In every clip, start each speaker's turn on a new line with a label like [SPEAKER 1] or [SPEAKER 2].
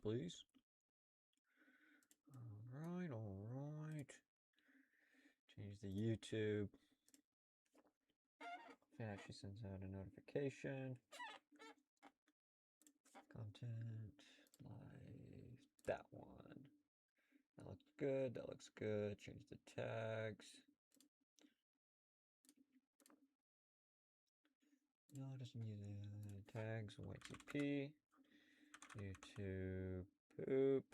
[SPEAKER 1] please. Alright. Change the YouTube. It actually sends out a notification. Content, live, that one. That looks good, that looks good. Change the tags. No, it doesn't use the tags. YTP. YouTube poop.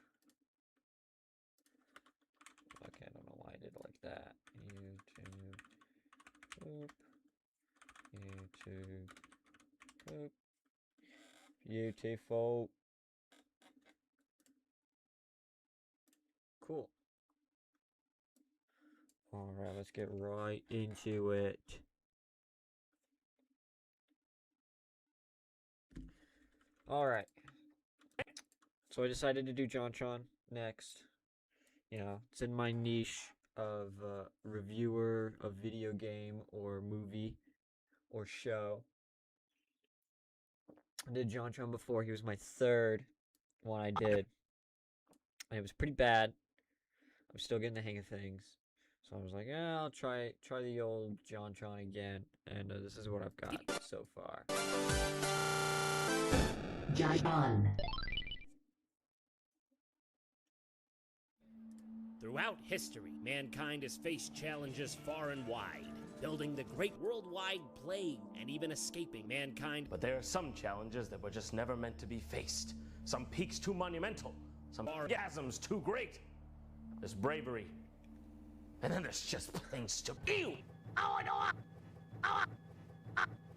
[SPEAKER 1] Okay, I don't know why I did it like that. YouTube poop. YouTube poop. Beautiful. Cool. Alright, let's get right into it. Alright. So I decided to do Jontron next. You know, it's in my niche of reviewer of video game or movie or show. I did Jontron before. He was my third one I did. And it was pretty bad. I'm still getting the hang of things. So I was like, yeah, I'll try the old Jontron again. And this is what I've got so far.
[SPEAKER 2] Jontron.
[SPEAKER 3] Throughout history, mankind has faced challenges far and wide, building the great worldwide plague and even escaping mankind.
[SPEAKER 4] But there are some challenges that were just never meant to be faced. Some peaks too monumental, some orgasms too great. There's bravery, and then there's just plain stupidity. Ew!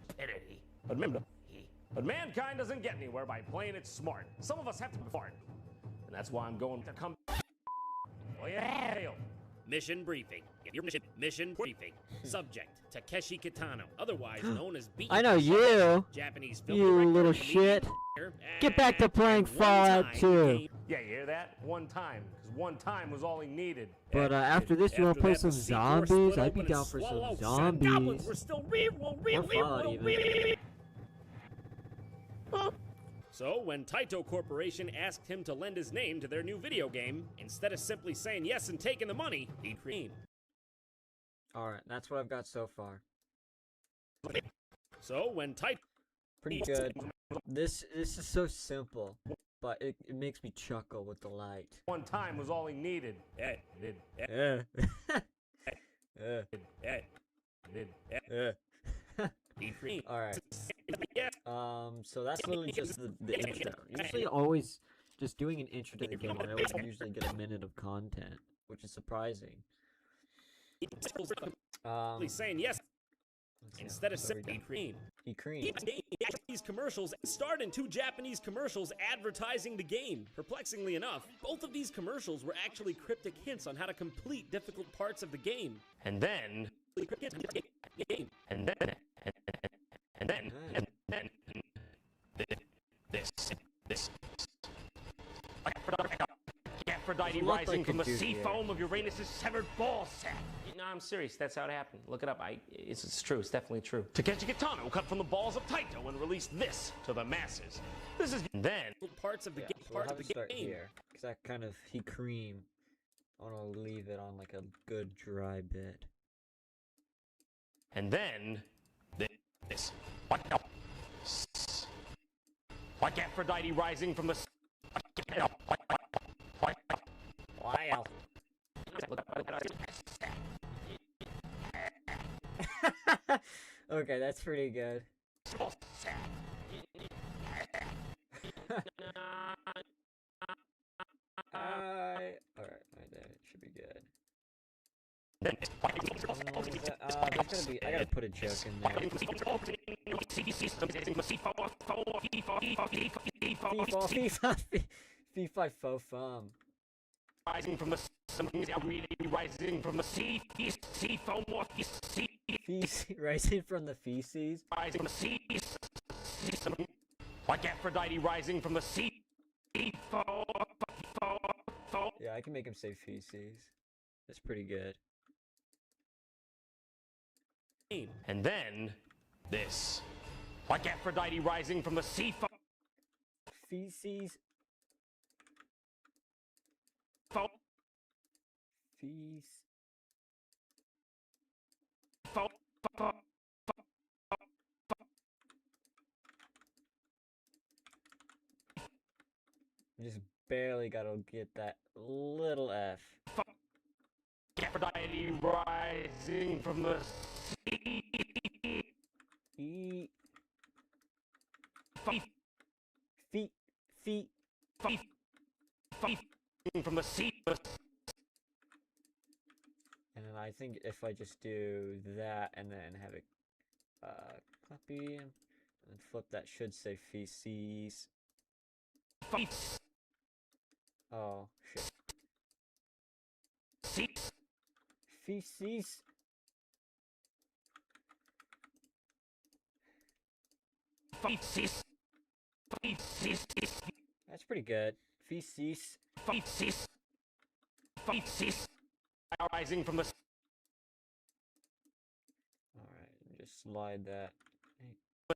[SPEAKER 4] Stupidity. But remember, mankind doesn't get anywhere by playing it smart. Some of us have to be smart, and that's why I'm going to come. Oh yeah!
[SPEAKER 3] Mission briefing. Mission briefing. Subject: Takeshi Kitano, otherwise known as B.
[SPEAKER 1] I know you.
[SPEAKER 3] Japanese film
[SPEAKER 1] You
[SPEAKER 3] director,
[SPEAKER 1] little shit. Get back to playing Fallout 2.
[SPEAKER 4] Yeah, you hear that? One time, because one time was all he needed.
[SPEAKER 1] But after this, you want to play some zombies? I'd be down for some zombies.
[SPEAKER 3] We're still So, when Taito Corporation asked him to lend his name to their new video game, instead of simply saying yes and taking the money, he creamed.
[SPEAKER 1] Alright, that's what I've got so far.
[SPEAKER 3] So, when Taito...
[SPEAKER 1] Pretty good. This is so simple, but it makes me chuckle with the light.
[SPEAKER 4] One time was all he needed.
[SPEAKER 1] Yeah. Alright. So that's literally just the intro. Usually always just doing an intro to the game, I always usually get a minute of content, which is surprising.
[SPEAKER 3] saying yes instead of simply cream. Japanese commercials starred in 2 Japanese commercials advertising the game. Perplexingly enough, both of these commercials were actually cryptic hints on how to complete difficult parts of the game.
[SPEAKER 4] And then this. Aphrodite rising from the sea foam of Uranus's severed ball sack. No, I'm serious. That's how it happened. Look it up. It's true. It's definitely true. Takeshi Kitano cut from the balls of Taito and released this to the masses. This is then
[SPEAKER 3] parts of the game.
[SPEAKER 1] So we'll have to start here, because that kind of he cream. I want to leave it on like a good dry bit.
[SPEAKER 4] And then this. What? No. Like Aphrodite rising from the.
[SPEAKER 1] Wow. Okay, that's pretty good. Alright, it should be good. There's gonna be, I gotta put a joke in there. FIFA faux fum.
[SPEAKER 4] Rising from the sea foam or sea
[SPEAKER 1] rising from the feces.
[SPEAKER 4] Rising from the sea like Aphrodite rising from the sea foam.
[SPEAKER 1] Yeah, I can make him say feces. That's pretty good.
[SPEAKER 4] And then this like Aphrodite rising from the sea foam.
[SPEAKER 1] Feces. Fees. Just barely gotta get that little F.
[SPEAKER 4] Aphrodite rising from the sea.
[SPEAKER 1] E.
[SPEAKER 4] Feet.
[SPEAKER 1] Feet. Feet.
[SPEAKER 4] Feet. Feet. From the sea.
[SPEAKER 1] And then I think if I just do that and then have it copy and flip, that should say feces.
[SPEAKER 4] Feet.
[SPEAKER 1] Oh shit.
[SPEAKER 4] Feet.
[SPEAKER 1] Feces.
[SPEAKER 4] Feces. Feces.
[SPEAKER 1] That's pretty good. Feces.
[SPEAKER 4] Feces. Feces. Rising from the.
[SPEAKER 1] Alright, just slide that.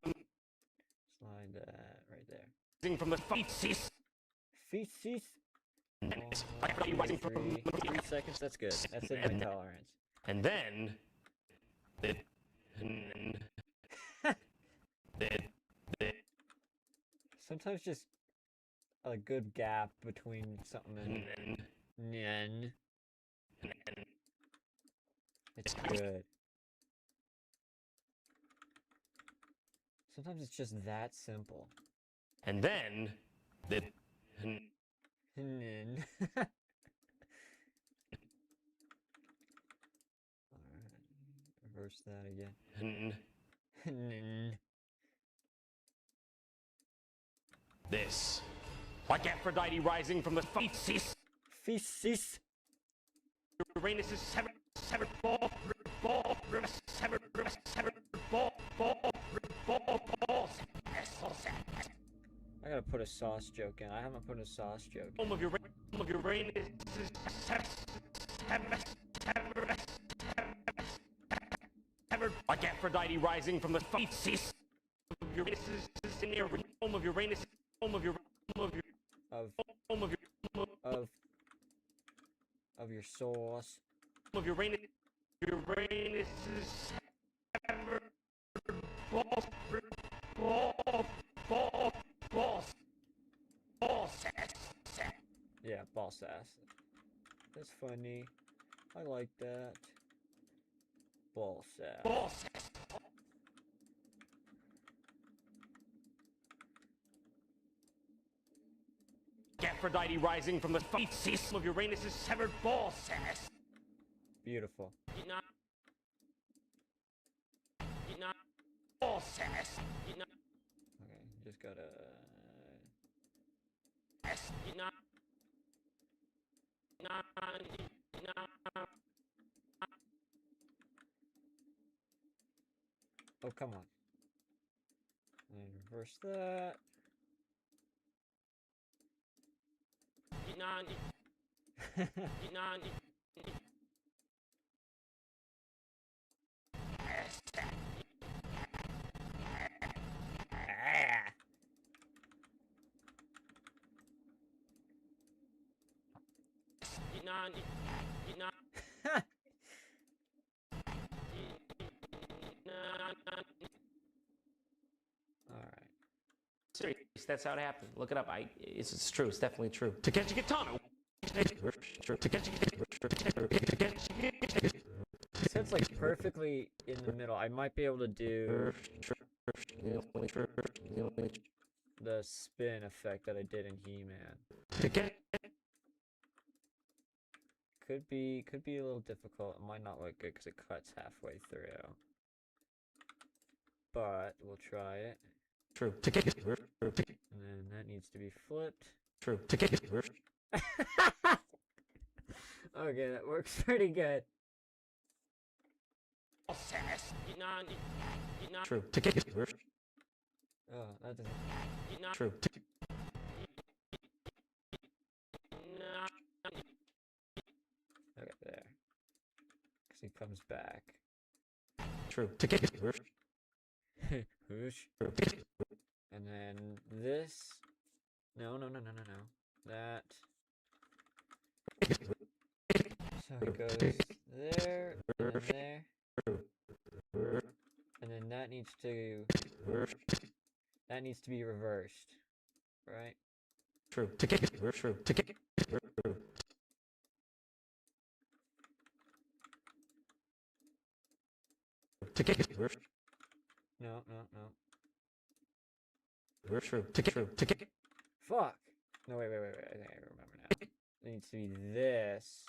[SPEAKER 1] Slide that right there.
[SPEAKER 4] Rising from the feces.
[SPEAKER 1] Feces.
[SPEAKER 4] Rising from
[SPEAKER 1] 3 seconds, that's good. That's in my tolerance.
[SPEAKER 4] And then.
[SPEAKER 1] Sometimes just a good gap between something and nyen. It's good. Sometimes it's just that simple.
[SPEAKER 4] And then.
[SPEAKER 1] Nyen. Alright, reverse that again. Nyen.
[SPEAKER 4] This. Like Aphrodite rising from the feces.
[SPEAKER 1] Feces.
[SPEAKER 4] Uranus is severed balls.
[SPEAKER 1] I gotta put a sauce joke in. I haven't put a sauce joke in.
[SPEAKER 4] Home of Uranus is severed. Like Aphrodite rising from the feces. Uranus is in the home of Uranus. Home
[SPEAKER 1] of your sauce.
[SPEAKER 4] Of Uranus is severed balls.
[SPEAKER 1] Yeah, ball sass. That's funny. I like that. Ball sass.
[SPEAKER 4] Aphrodite rising from the feces of Uranus is severed ball sass.
[SPEAKER 1] Beautiful.
[SPEAKER 4] Ball sass.
[SPEAKER 1] Okay, just gotta. Oh, come on. And reverse that. Alright.
[SPEAKER 4] Serious, that's how it happened. Look it up. It's true. It's definitely true. Takeshi Kitano.
[SPEAKER 1] It's like perfectly in the middle. I might be able to do the spin effect that I did in He-Man. Could be a little difficult. It might not look good because it cuts halfway through. But we'll try it.
[SPEAKER 4] True.
[SPEAKER 1] And then that needs to be flipped.
[SPEAKER 4] True.
[SPEAKER 1] Okay, that works pretty good.
[SPEAKER 4] True.
[SPEAKER 1] Oh, that doesn't.
[SPEAKER 4] True.
[SPEAKER 1] Okay, there. Because he comes back.
[SPEAKER 4] True.
[SPEAKER 1] Whoosh. And then this. No. That. So it goes there, and then there. And then that needs to be reversed, right?
[SPEAKER 4] True. True.
[SPEAKER 1] No.
[SPEAKER 4] True.
[SPEAKER 1] Fuck. No, wait. I think I remember now. It needs to be this.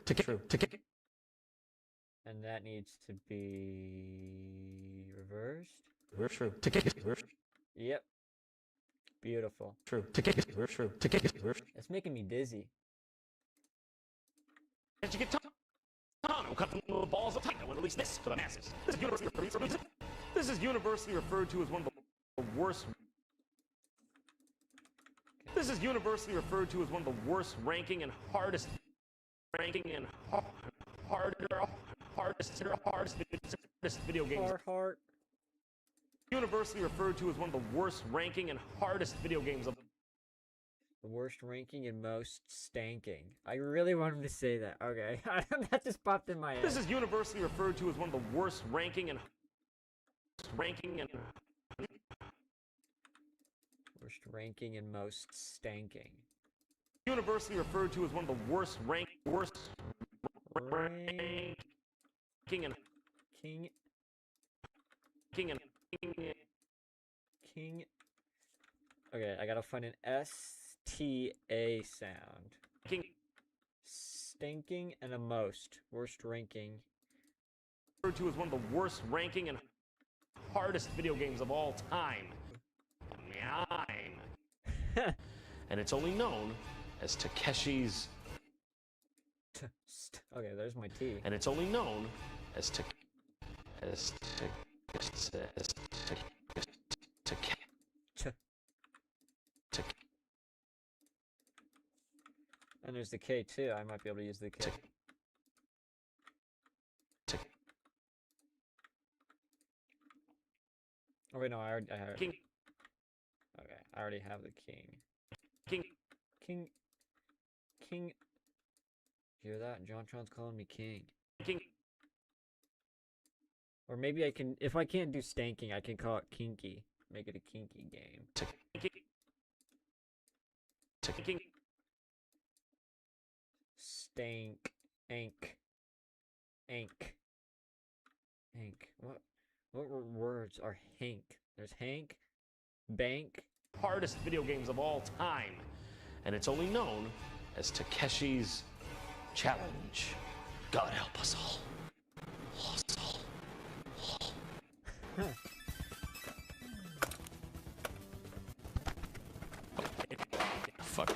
[SPEAKER 4] True.
[SPEAKER 1] And that needs to be reversed.
[SPEAKER 4] True.
[SPEAKER 1] Yep. Beautiful.
[SPEAKER 4] True.
[SPEAKER 1] It's making me dizzy.
[SPEAKER 4] As you get Tano cut from the balls of Taito and release this to the masses. This is universally referred to as one of the worst. This is universally referred to as one of the worst ranking and hardest video games.
[SPEAKER 1] Heart.
[SPEAKER 4] Universally referred to as one of the worst ranking and hardest video games of
[SPEAKER 1] the worst ranking and most stanking. I really wanted to say that. Okay. That just popped in my head.
[SPEAKER 4] This is universally referred to as one of the worst ranking and
[SPEAKER 1] worst ranking and most stanking.
[SPEAKER 4] Universally referred to as one of the worst ranking and
[SPEAKER 1] King. Okay, I gotta find an STA sound. Stinking and a most. Worst ranking.
[SPEAKER 4] Referred to as one of the worst ranking and hardest video games of all time. And it's only known as Takeshi's.
[SPEAKER 1] Okay, there's my T.
[SPEAKER 4] And it's only known as
[SPEAKER 1] And there's the K too. I might be able to use the K. Oh wait, no, I already have it.
[SPEAKER 4] King.
[SPEAKER 1] Okay, I already have the king. King. Hear that? Jontron's calling me king. Or maybe I can, if I can't do stanking, I can call it kinky. Make it a kinky game. Stank. Ank. What words are Hank? There's Hank, Bank.
[SPEAKER 4] Hardest video games of all time. And it's only known as Takeshi's Challenge. God help us all.
[SPEAKER 3] Fuck.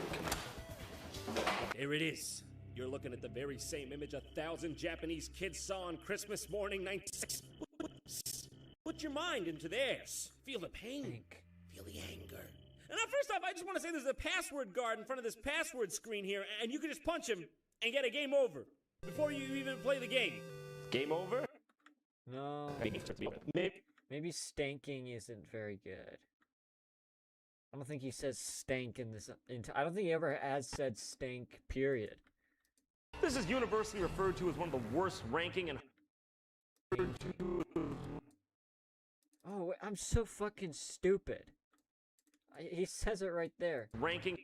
[SPEAKER 3] Here it is. You're looking at the very same image 1,000 Japanese kids saw on Christmas morning 96. Put your mind into theirs. Feel the pain. Feel the anger. And now, first off, I just want to say there's a password guard in front of this password screen here, and you can just punch him and get a game over before you even play the game.
[SPEAKER 4] Game over?
[SPEAKER 1] No. Maybe stanking isn't very good. I don't think he says stank in this. I don't think he ever has said stank, period.
[SPEAKER 4] This is universally referred to as one of the worst ranking and.
[SPEAKER 1] Oh, I'm so fucking stupid. He says it right there.
[SPEAKER 4] Ranking.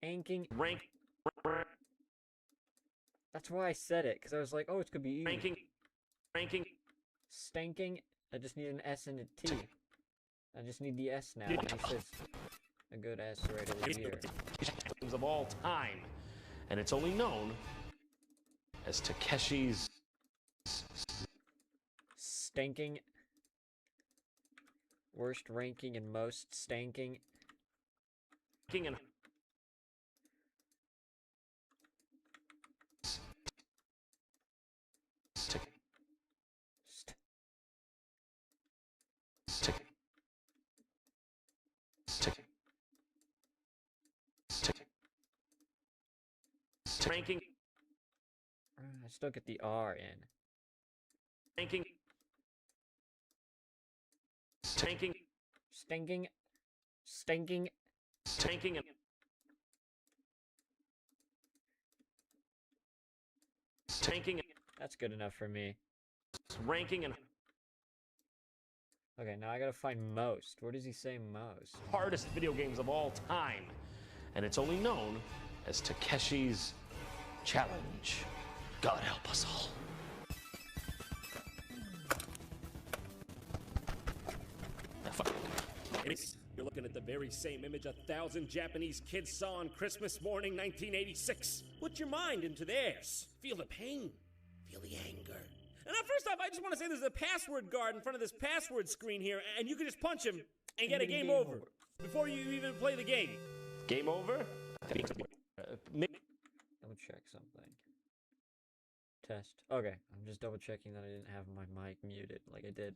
[SPEAKER 1] Anking.
[SPEAKER 4] Rank.
[SPEAKER 1] That's why I said it, because I was like, oh, it's gonna be easy.
[SPEAKER 4] Ranking.
[SPEAKER 1] Stanking. I just need an S and a T. I just need the S now. And he says a good S right over here.
[SPEAKER 4] Of all time. And it's only known as Takeshi's
[SPEAKER 1] Stanking. Worst ranking and most stanking.
[SPEAKER 4] And ranking.
[SPEAKER 1] I still get the R in.
[SPEAKER 4] Ranking. Stinking.
[SPEAKER 1] Stinking. Stinking.
[SPEAKER 4] Stinking and tanking,
[SPEAKER 1] That's good enough for me.
[SPEAKER 4] ranking, and
[SPEAKER 1] Okay, now I gotta find most. Where does he say most?
[SPEAKER 4] hardest video games of all time. And it's only known as Takeshi's Challenge. God help us all.
[SPEAKER 3] You're looking at the very same image 1,000 Japanese kids saw on Christmas morning 1986. Put your mind into theirs. Feel the pain. Feel the anger. And now, first off, I just want to say there's a password guard in front of this password screen here, and you can just punch him and get a game over before you even play the game.
[SPEAKER 4] Game over?
[SPEAKER 1] Double check something. Test. Okay, I'm just double checking that I didn't have my mic muted like I did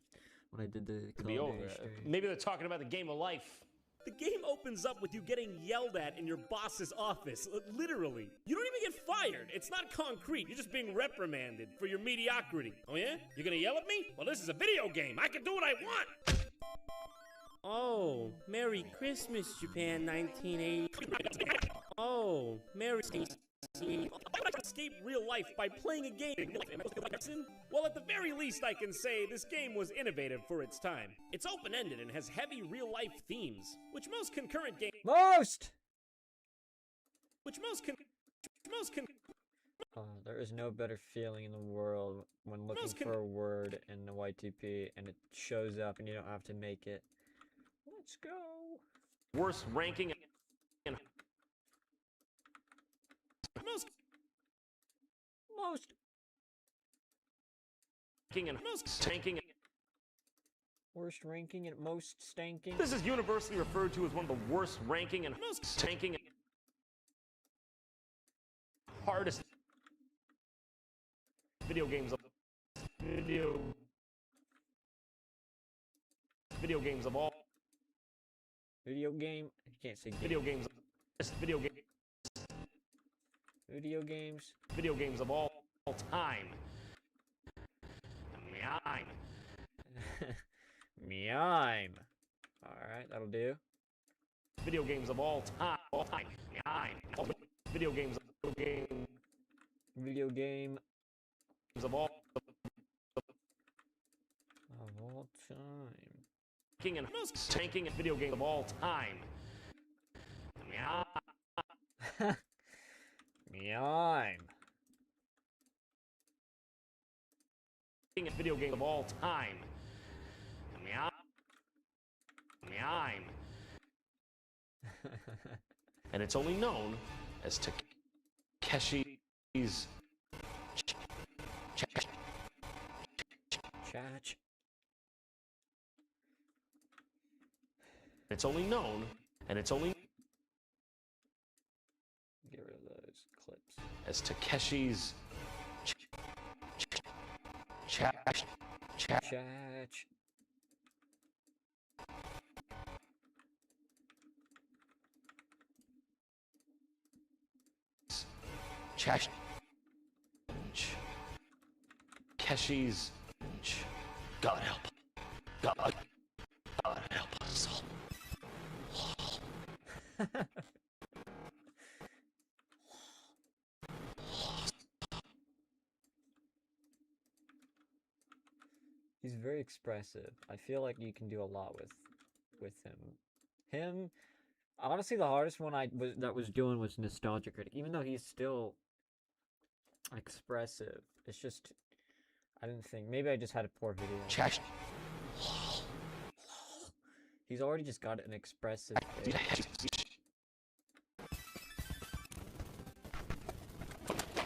[SPEAKER 1] when I did the
[SPEAKER 4] Be
[SPEAKER 1] Call of
[SPEAKER 4] over.
[SPEAKER 1] Duty stream.
[SPEAKER 4] Maybe they're talking about the game of life.
[SPEAKER 3] The game opens up with you getting yelled at in your boss's office, literally. You don't even get fired. It's not concrete. You're just being reprimanded for your mediocrity. Oh yeah? You're gonna yell at me? Well, this is a video game. I can do what I want. Oh, Merry Christmas, Japan 1980. Oh, Merry Christmas. I would escape real life by playing a game. Well, at the very least, I can say this game was innovative for its time. It's open-ended and has heavy real-life themes, which most concurrent games.
[SPEAKER 1] There is no better feeling in the world when looking for a word in the YTP and it shows up and you don't have to make it. Let's go.
[SPEAKER 4] Worst ranking and
[SPEAKER 1] Most
[SPEAKER 4] tanking.
[SPEAKER 1] worst ranking and most stanking.
[SPEAKER 4] This is universally referred to as one of the worst ranking and most tanking and hardest video games of video games of all
[SPEAKER 1] Video game. You can't say game.
[SPEAKER 4] video games
[SPEAKER 1] Video games.
[SPEAKER 4] of all time.
[SPEAKER 1] Mime. Alright, that'll do.
[SPEAKER 4] Video games of all time. Video games
[SPEAKER 1] Video game
[SPEAKER 4] of all
[SPEAKER 1] time.
[SPEAKER 4] tanking and video game of all time.
[SPEAKER 1] Mime.
[SPEAKER 4] Video game of all time. And it's only known as Takeshi's
[SPEAKER 1] Chatch.
[SPEAKER 4] It's only known, and it's only
[SPEAKER 1] Get rid of those clips.
[SPEAKER 4] as Takeshi's Chatch.
[SPEAKER 1] Chatch.
[SPEAKER 4] Keshi's God help. God help us all.
[SPEAKER 1] He's very expressive. I feel like you can do a lot with him. Honestly, the hardest one that was doing was Nostalgia Critic. Even though he's still expressive, it's just I didn't think. Maybe I just had a poor video. He's already just got an expressive face.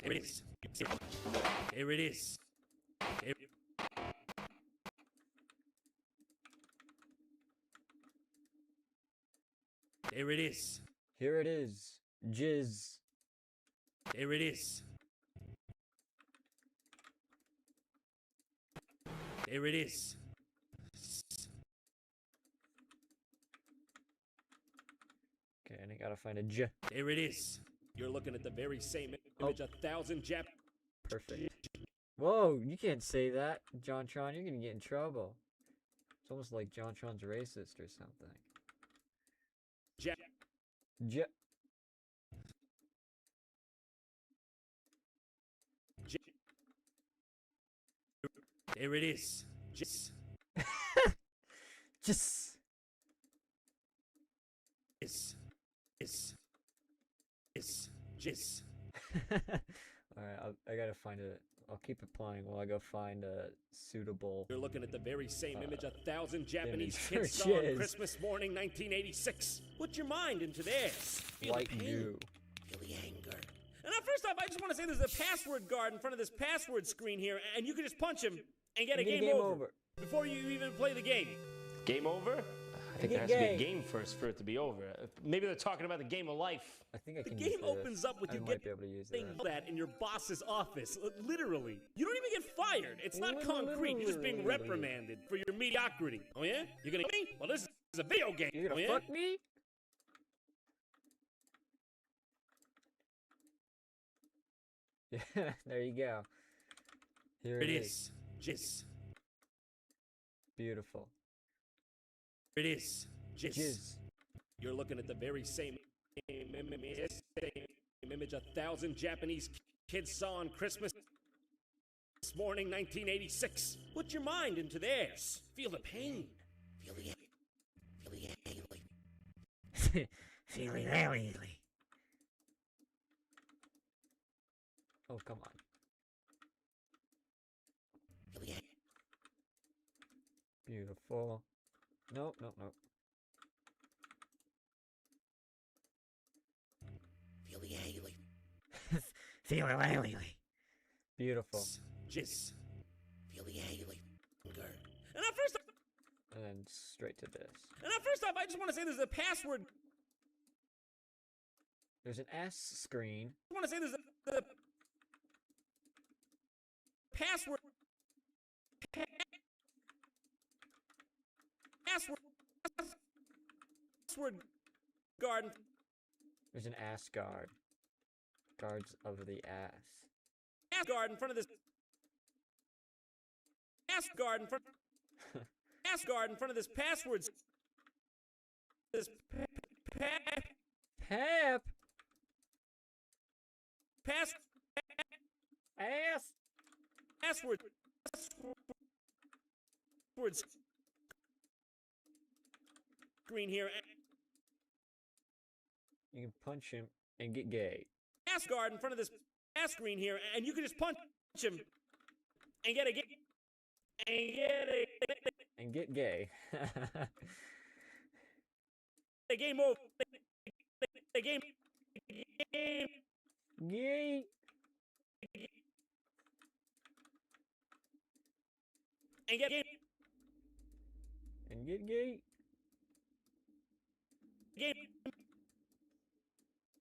[SPEAKER 3] Here it is. Here it is. Here it is.
[SPEAKER 1] Here it is. Jizz.
[SPEAKER 3] Here it is. Here it is.
[SPEAKER 1] Okay, and I gotta find a J.
[SPEAKER 3] Here it is. You're looking at the very same image 1,000 Jap.
[SPEAKER 1] Perfect. Whoa, you can't say that, Jontron. You're gonna get in trouble. It's almost like Jontron's racist or something.
[SPEAKER 3] Jap. There it is. Just. Just.
[SPEAKER 1] Alright, I gotta find it. I'll keep it playing while I go find a suitable.
[SPEAKER 3] You're looking at the very same image 1,000 Japanese
[SPEAKER 1] image
[SPEAKER 3] kids
[SPEAKER 1] for
[SPEAKER 3] saw on
[SPEAKER 1] jizz.
[SPEAKER 3] Christmas morning 1986. Put your mind into theirs. Feel
[SPEAKER 1] White
[SPEAKER 3] the pain.
[SPEAKER 1] goo.
[SPEAKER 3] Feel the anger. And now, first off, I just want to say there's a password guard in front of this password screen here, and you can just punch him and get a game over before you even play the game.
[SPEAKER 4] Game over? I think there has to be a game first for it to be over. Maybe they're talking about the game of life.
[SPEAKER 1] I think I
[SPEAKER 3] The
[SPEAKER 1] can
[SPEAKER 3] game
[SPEAKER 1] use this.
[SPEAKER 3] opens up with
[SPEAKER 1] I
[SPEAKER 3] you
[SPEAKER 1] might be able to use
[SPEAKER 3] getting
[SPEAKER 1] that.
[SPEAKER 3] that in your boss's office. Literally. You don't even get fired. It's not concrete. You're just being reprimanded for your mediocrity. Oh yeah? You're gonna me? Well, this is a video game.
[SPEAKER 1] You're gonna
[SPEAKER 3] oh, yeah?
[SPEAKER 1] fuck me? Yeah, there you go. Here it is.
[SPEAKER 3] Jizz.
[SPEAKER 1] Beautiful.
[SPEAKER 3] It is.
[SPEAKER 1] Jizz.
[SPEAKER 3] You're looking at the very same image 1,000 Japanese kids saw on Christmas morning 1986. Put your mind into theirs. Feel the pain. Feel the
[SPEAKER 1] Oh, come on. Beautiful. Nope.
[SPEAKER 3] Feel the
[SPEAKER 1] Beautiful.
[SPEAKER 3] Jizz. Feel the anger. And now
[SPEAKER 1] And then straight to this.
[SPEAKER 3] first off, I just want to say there's a password.
[SPEAKER 1] There's an S screen.
[SPEAKER 3] I want to say there's a password. Password guard.
[SPEAKER 1] There's an ass guard. Guards of the ass.
[SPEAKER 3] Ass guard in front of this. Ass guard in front. Ass guard in front of this password. This
[SPEAKER 1] Pep.
[SPEAKER 3] pass
[SPEAKER 1] Ass.
[SPEAKER 3] password. Words. Screen here.
[SPEAKER 1] You can punch him and get gay.
[SPEAKER 3] Ass guard in front of this ass screen here, and you can just punch him and get a game.
[SPEAKER 1] And get gay.
[SPEAKER 3] A game over. A game.
[SPEAKER 1] Gay.
[SPEAKER 3] And get game.
[SPEAKER 1] And get gay.
[SPEAKER 3] Game.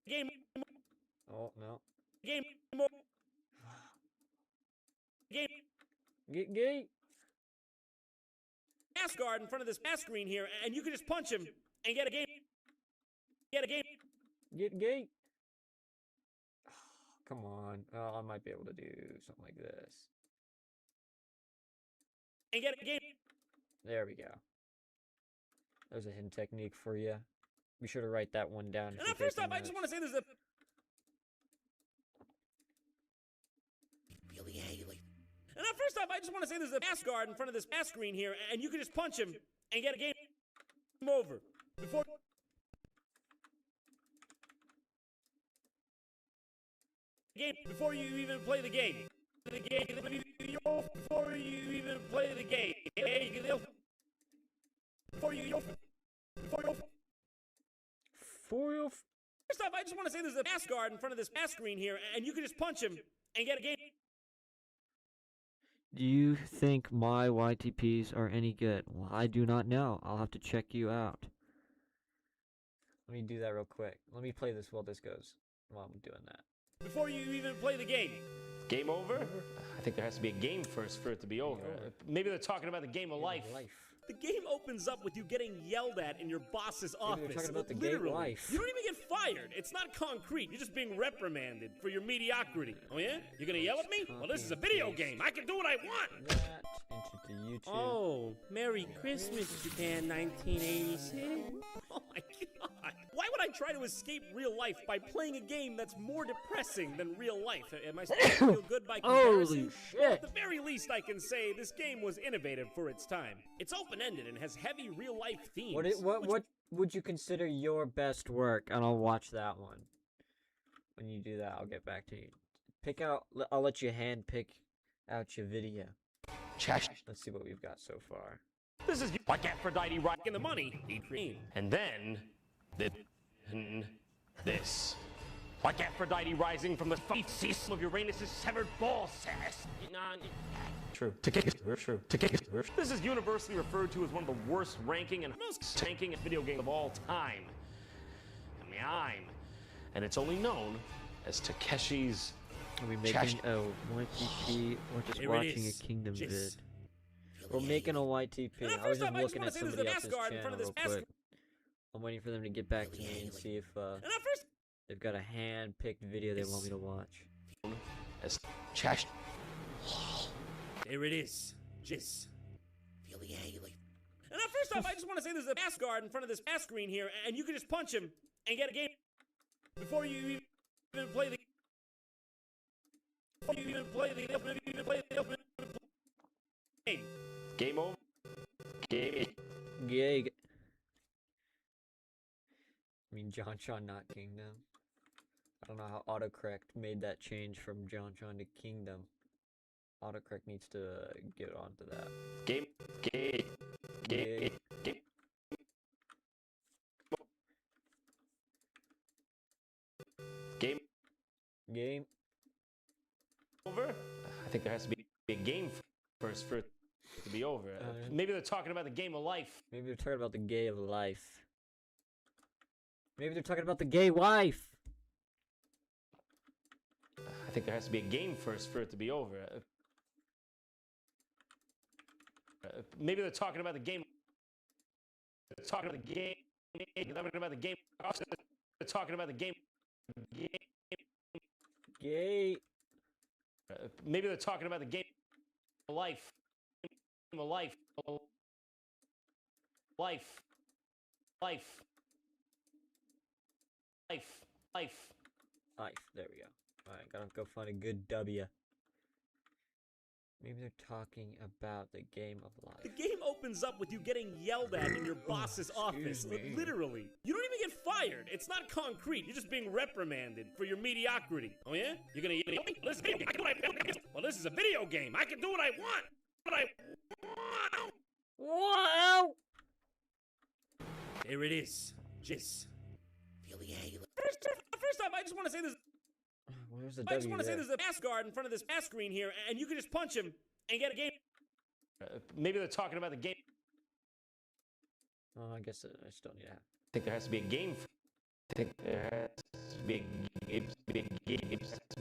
[SPEAKER 3] Game.
[SPEAKER 1] Oh, no.
[SPEAKER 3] Game. Game.
[SPEAKER 1] Get gay.
[SPEAKER 3] Ass guard in front of this ass screen here, and you can just punch him and get a game. Get
[SPEAKER 1] gay. Come on. Oh, I might be able to do something like this.
[SPEAKER 3] And get a game.
[SPEAKER 1] There we go. There's a hidden technique for you. Be sure to write that one down.
[SPEAKER 3] And now, first off, I just want to say there's a. And now, first off, I just want to say there's a ass guard in front of this ass screen here, and you can just punch him and get a game over before you even play the game. Before you even play the game. First off, I just want to say there's a ass guard in front of this ass screen here, and you can just punch him and get a game.
[SPEAKER 1] Do you think my YTPs are any good? Well, I do not know. I'll have to check you out. Let me do that real quick. Let me play this while this goes. While I'm doing that.
[SPEAKER 3] Before you even play the game.
[SPEAKER 4] Game over? I think there has to be a game first for it to be over. Maybe they're talking about the game of life.
[SPEAKER 3] The game opens up with you getting yelled at in your boss's office.
[SPEAKER 1] They're talking about the
[SPEAKER 3] Literally.
[SPEAKER 1] gay life.
[SPEAKER 3] You don't even get fired. It's not concrete. You're just being reprimanded for your mediocrity. Oh yeah? You're gonna yell at me? Well, this is a video game. I can do what I want.
[SPEAKER 1] That into YouTube.
[SPEAKER 3] Oh, Merry Christmas, Japan 1986. Oh my God. Why would I try to escape real life by playing a game that's more depressing than real life? Am I supposed to feel good by comparison?
[SPEAKER 1] Holy shit!
[SPEAKER 3] Well, at the very least, I can say this game was innovative for its time. It's open-ended and has heavy real-life themes.
[SPEAKER 1] What would you consider your best work? And I'll watch that one. When you do that, I'll get back to you. Pick out. I'll let you hand pick out your video. Let's see what we've got so far.
[SPEAKER 4] This is like Aphrodite
[SPEAKER 3] In the money, eat cream.
[SPEAKER 4] and then this. Like Aphrodite rising from the feces of Uranus's severed ball sack. True. True. This is universally referred to as one of the worst ranking and most tanking video games of all time. And it's only known as Takeshi's.
[SPEAKER 1] Are we making a YTP or just
[SPEAKER 3] Here it
[SPEAKER 1] watching a
[SPEAKER 3] is.
[SPEAKER 1] Kingdom vid?
[SPEAKER 3] Just
[SPEAKER 1] We're making a YTP.
[SPEAKER 3] And
[SPEAKER 1] I was
[SPEAKER 3] first
[SPEAKER 1] just
[SPEAKER 3] off, I just
[SPEAKER 1] looking
[SPEAKER 3] wanna
[SPEAKER 1] at
[SPEAKER 3] say there's
[SPEAKER 1] somebody
[SPEAKER 3] an
[SPEAKER 1] else's
[SPEAKER 3] Asgard in
[SPEAKER 1] channel
[SPEAKER 3] front of
[SPEAKER 1] real
[SPEAKER 3] this
[SPEAKER 1] quick. I'm waiting for them to get back to me and see if
[SPEAKER 3] And at first,
[SPEAKER 1] they've got a hand-picked video they want me to watch.
[SPEAKER 4] As Chash.
[SPEAKER 3] there it is. Just feel the agony. And at first off, I just want to say there's an Asgard in front of this pass screen here, and you can just punch him and get a game before you even play the. Before you even play the game.
[SPEAKER 4] Game over. Game.
[SPEAKER 1] Gig. I mean, Jontron, not Kingdom. I don't know how autocorrect made that change from Jontron to Kingdom. Autocorrect needs to get onto that.
[SPEAKER 4] Game.
[SPEAKER 1] Game.
[SPEAKER 4] Over. I think there has to be a game first for it to be over. Maybe they're talking about the game of life.
[SPEAKER 1] Maybe they're talking about the gay of life. Maybe they're talking about the gay wife.
[SPEAKER 4] I think there has to be a game first for it to be over. Maybe they're talking about the game. They're talking about the game. They're talking about the game. They're talking about the game.
[SPEAKER 1] Gay.
[SPEAKER 4] Maybe they're talking about the game of life. Game of life. Life.
[SPEAKER 1] There we go. Alright, gotta go find a good W. Maybe they're talking about the game of life.
[SPEAKER 3] The game opens up with you getting yelled at in your boss's office.
[SPEAKER 1] me.
[SPEAKER 3] Literally. You don't even get fired. It's not concrete. You're just being reprimanded for your mediocrity. Oh yeah? You're gonna yell at me? Well, this is a video game. I can do what I want. What I want.
[SPEAKER 1] Wow!
[SPEAKER 3] There it is. Just feel the agony. First off, I just want to say this.
[SPEAKER 1] Where's the
[SPEAKER 3] I just
[SPEAKER 1] W
[SPEAKER 3] want to say
[SPEAKER 1] there?
[SPEAKER 3] there's an Asgard in front of this pass screen here, and you can just punch him and get a game.
[SPEAKER 4] Maybe they're talking about the game.
[SPEAKER 1] Oh, I guess I still need to have.
[SPEAKER 4] I think there has to be a game. I think there has to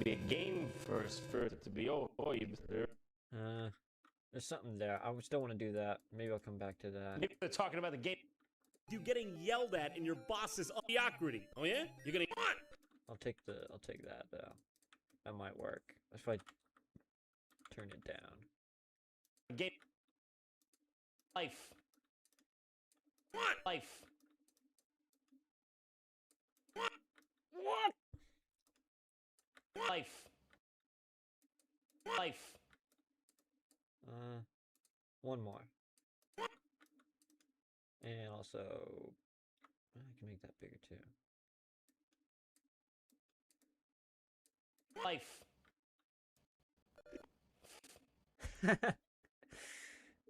[SPEAKER 4] be a game first for it to be over.
[SPEAKER 1] There's something there. I still want to do that. Maybe I'll come back to that.
[SPEAKER 4] Maybe they're talking about the game.
[SPEAKER 3] You getting yelled at in your boss's mediocrity. Oh yeah? You're gonna what?
[SPEAKER 1] I'll take that though. That might work. If I turn it down.
[SPEAKER 4] Game. Life.
[SPEAKER 3] What?
[SPEAKER 4] Life.
[SPEAKER 3] What?
[SPEAKER 4] Life. Life.
[SPEAKER 1] One more. And also, I can make that bigger too.
[SPEAKER 4] Life.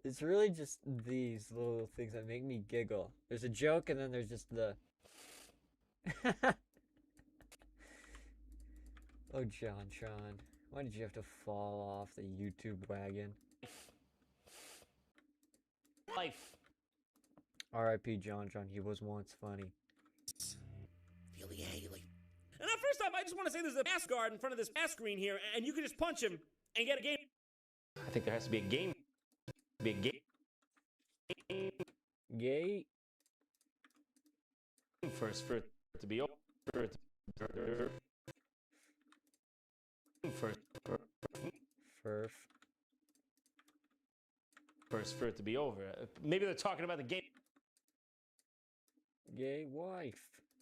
[SPEAKER 1] It's really just these little things that make me giggle. There's a joke and then there's just the... Oh, Jontron. Why did you have to fall off the YouTube wagon?
[SPEAKER 4] Life.
[SPEAKER 1] R.I.P. Jontron, he was once funny.
[SPEAKER 3] Feel the agony. And first off, I just want to say there's an Asgard in front of this pass screen here, and you can just punch him and get a game.
[SPEAKER 4] I think there has to be a game.
[SPEAKER 1] Gay?
[SPEAKER 4] First for it to be over. First for it to be over. Maybe they're talking about the game.
[SPEAKER 1] Gay wife.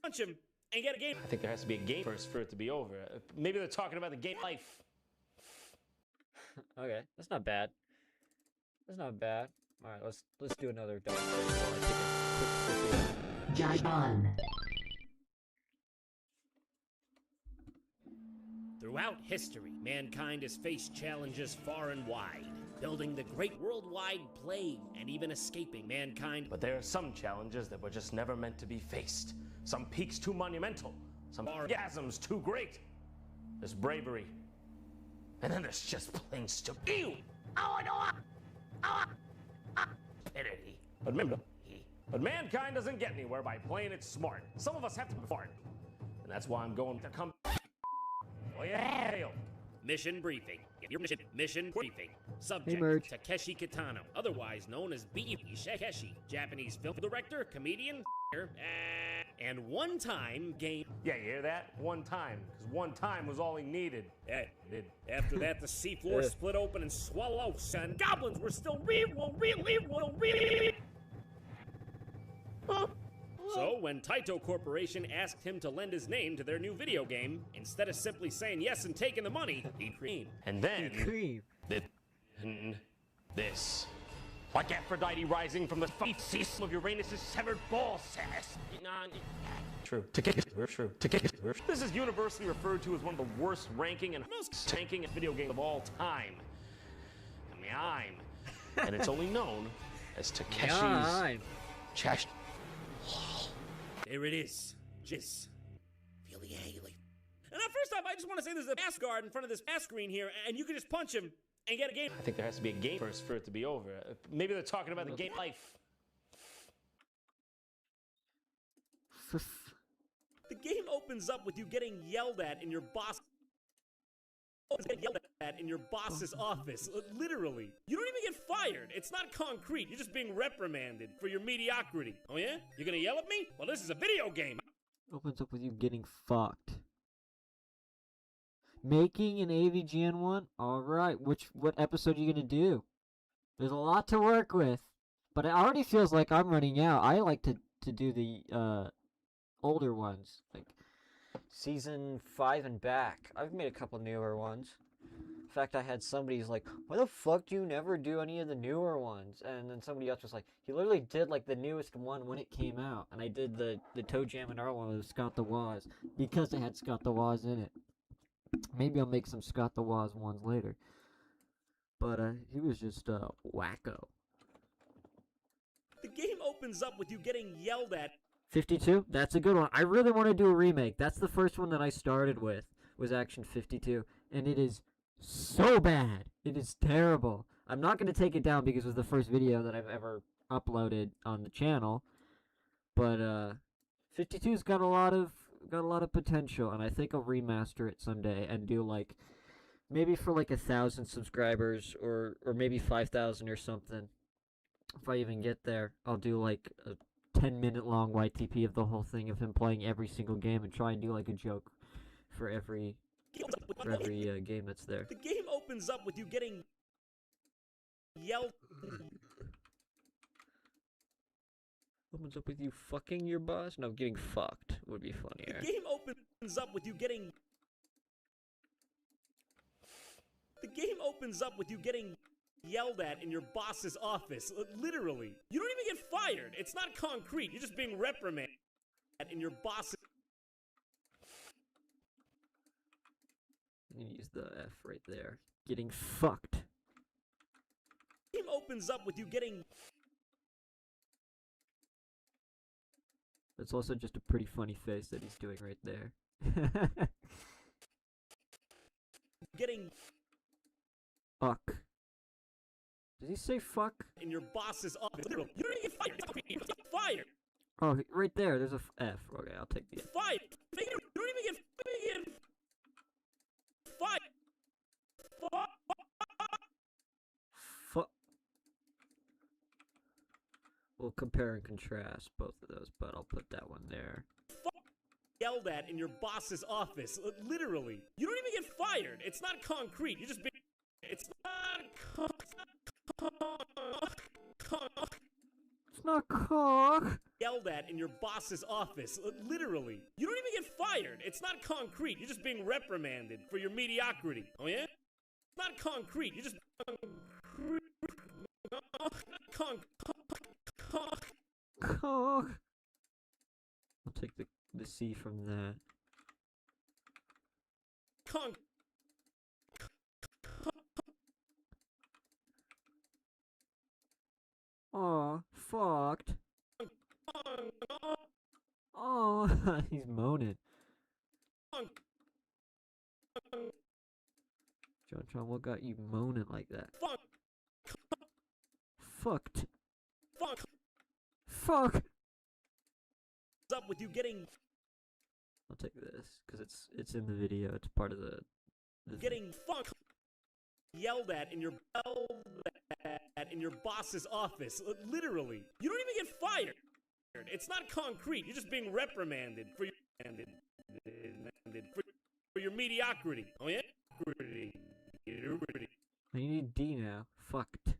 [SPEAKER 3] punch him and get a game.
[SPEAKER 4] I think there has to be a game first for it to be over. Maybe they're talking about the game life.
[SPEAKER 1] Okay, that's not bad. That's not bad. All right, let's do another double.
[SPEAKER 2] Jontron.
[SPEAKER 3] Throughout history, mankind has faced challenges far and wide, building the great worldwide plague and even escaping mankind.
[SPEAKER 4] But there are some challenges that were just never meant to be faced. Some peaks too monumental, some orgasms too great. There's bravery, and then there's just plain stupidity. Ew! Oh, I know! Stupidity. But mankind doesn't get anywhere by playing it smart. Some of us have to be smart, and that's why I'm going to come. Oh yeah!
[SPEAKER 3] Mission briefing. Your mission briefing. Subject: Takeshi Kitano, otherwise known as B. Takeshi, Japanese film director, comedian, and one-time game.
[SPEAKER 4] Yeah, you hear that? One time, because one time was all he needed.
[SPEAKER 3] After that, the seafloor split open and swallowed, and goblins were still So, when Taito Corporation asked him to lend his name to their new video game, instead of simply saying yes and taking the money, he creamed.
[SPEAKER 4] And then, this. Like Aphrodite rising from the system of Uranus' severed ball sack. True. This is universally referred to as one of the worst ranking and most tanking video games of all time. And it's only known as Takeshi's Chash.
[SPEAKER 3] There it is. Just feel the agony. And now, first off, I just want to say there's a mask guard in front of this mask screen here, and you can just punch him and get a game.
[SPEAKER 4] I think there has to be a game first for it to be over. Maybe they're talking about the game life.
[SPEAKER 3] The game opens up with you getting yelled at in your boss's office. Literally. You don't even get fired. It's not concrete. You're just being reprimanded for your mediocrity. Oh yeah? You're gonna yell at me? Well, this is a video game.
[SPEAKER 1] Opens up with you getting fucked. Making an AVGN one? Alright, what episode are you gonna do? There's a lot to work with. But it already feels like I'm running out. I like to do the older ones. Like season 5 and back. I've made a couple newer ones. In fact, I had somebody's like, why the fuck do you never do any of the newer ones? And then somebody else was like, he literally did like the newest one when it came out. And I did the Toe Jam and R one with Scott the Woz because it had Scott the Woz in it. Maybe I'll make some Scott the Woz ones later. But he was just wacko.
[SPEAKER 3] The game opens up with you getting yelled at.
[SPEAKER 1] 52? That's a good one. I really want to do a remake. That's the first one that I started with, was Action 52. And it is so bad. It is terrible. I'm not going to take it down because it was the first video that I've ever uploaded on the channel. But 52's got a lot of potential, and I think I'll remaster it someday and do like maybe for like 1,000 subscribers or maybe 5,000 or something. If I even get there, I'll do like a 10-minute long YTP of the whole thing of him playing every single game and try and do like a joke for every game that's there.
[SPEAKER 3] The game opens up with you getting yelled.
[SPEAKER 1] Opens up with you fucking your boss? No, getting fucked would be funnier.
[SPEAKER 3] The game opens up with you getting. The game opens up with you getting yelled at in your boss's office. Literally. You don't even get fired. It's not concrete. You're just being reprimanded in your boss's.
[SPEAKER 1] I'm gonna use the F right there. Getting fucked.
[SPEAKER 3] The game opens up with you getting.
[SPEAKER 1] That's also just a pretty funny face that he's doing right there.
[SPEAKER 3] Getting.
[SPEAKER 1] Fuck. Does he say fuck?
[SPEAKER 3] In your boss's office. Literally. You don't even get fired. You don't get fired.
[SPEAKER 1] Oh, right there. There's a F. Okay, I'll take the F.
[SPEAKER 3] Fired. You don't even get fired.
[SPEAKER 1] Fuck. We'll compare and contrast both of those, but I'll put that one there.
[SPEAKER 3] Yelled at in your boss's office. Literally. You don't even get fired. It's not concrete. You're just being. It's not
[SPEAKER 1] It's not cock.
[SPEAKER 3] yelled at in your boss's office. Literally. You don't even get fired. It's not concrete. You're just being reprimanded for your mediocrity. Oh yeah? It's not concrete. You're just
[SPEAKER 1] Cock. I'll take the C from that. Aw, fucked. Oh, he's moaning. Jontron, what got you moaning like that? Fucked. Fuck.
[SPEAKER 3] What's up with you getting?
[SPEAKER 1] I'll take this because it's in the video. It's part of the
[SPEAKER 3] getting yelled at in your boss's office. Literally. You don't even get fired. It's not concrete. You're just being reprimanded for your mediocrity. Oh yeah?
[SPEAKER 1] I need D now. Fucked.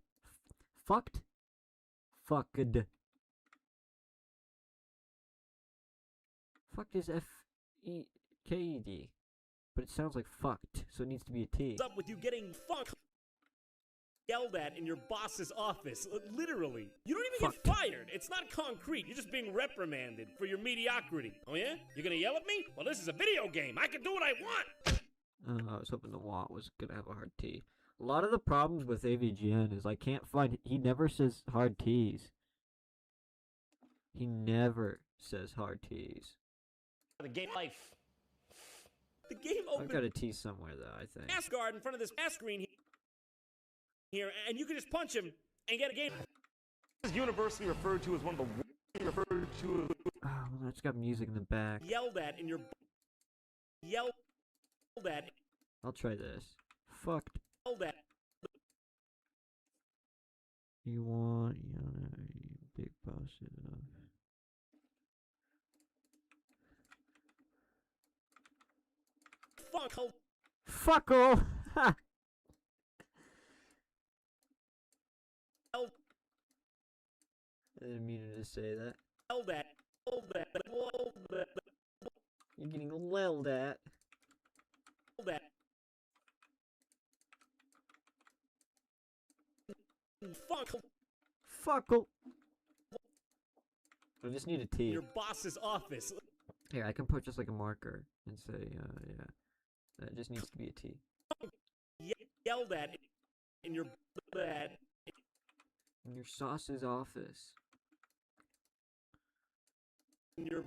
[SPEAKER 1] Fucked? Fucked. Fucked is F-E-K-E-D. But it sounds like fucked, so it needs to be a T.
[SPEAKER 3] What's up with you getting yelled at in your boss's office? Literally. You don't even get fired. It's not concrete. You're just being reprimanded for your mediocrity. Oh yeah? You're gonna yell at me? Well, this is a video game. I can do what I want.
[SPEAKER 1] I was hoping the want was gonna have a hard T. A lot of the problems with AVGN is I can't find. He never says hard T's. He never says hard T's.
[SPEAKER 4] The game life.
[SPEAKER 3] The game opened.
[SPEAKER 1] I've got a T somewhere though. I think.
[SPEAKER 3] Ass guard in front of this ass screen here, and you can just punch him and get a game.
[SPEAKER 4] This is universally referred to as one of the referred to.
[SPEAKER 1] Oh, well, it's got music in the back.
[SPEAKER 3] Yelled at in your yelled at.
[SPEAKER 1] I'll try this. Fucked.
[SPEAKER 3] Yelled at.
[SPEAKER 1] You want big boss enough. Fuckle. Ha. I didn't mean to say that. You're getting yelled at. Fuckle. I just need a T.
[SPEAKER 3] Your boss's office.
[SPEAKER 1] Here, I can put just like a marker and say, yeah. That just needs to be a T.
[SPEAKER 3] Yelled at in your
[SPEAKER 1] in your sauce's office.
[SPEAKER 3] In your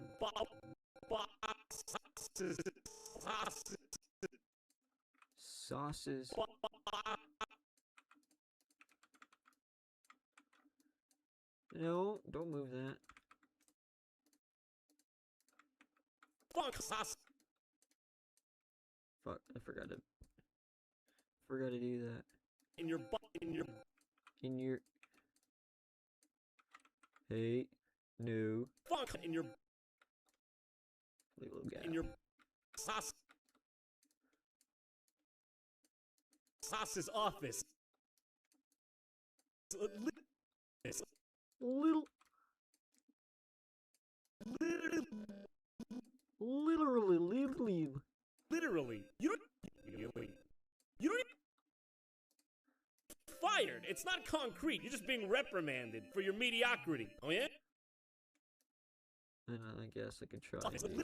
[SPEAKER 1] sauces. No, don't move that. Fuck, I forgot to do that.
[SPEAKER 3] In your
[SPEAKER 1] hey, no.
[SPEAKER 3] In your
[SPEAKER 1] Little gap.
[SPEAKER 3] In your sauce's office. Literally. You don't fired. It's not concrete. You're just being reprimanded for your mediocrity. Oh yeah?
[SPEAKER 1] And I guess I could try something.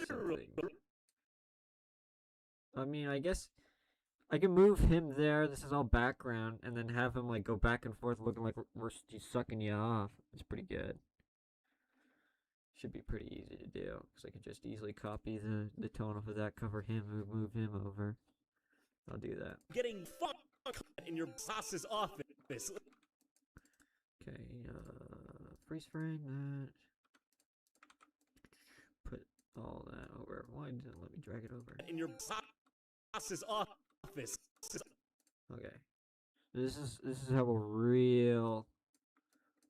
[SPEAKER 1] I mean, I guess I can move him there. This is all background, and then have him like go back and forth, looking like he's sucking you off. It's pretty good. Should be pretty easy to do because I can just easily copy the tone off of that, cover him, move him over. I'll do that.
[SPEAKER 3] Getting fucked in your boss's office.
[SPEAKER 1] Okay, freeze frame that. Put all that over. Why didn't it let me drag it over?
[SPEAKER 3] In your boss's office.
[SPEAKER 1] Okay. This is how a real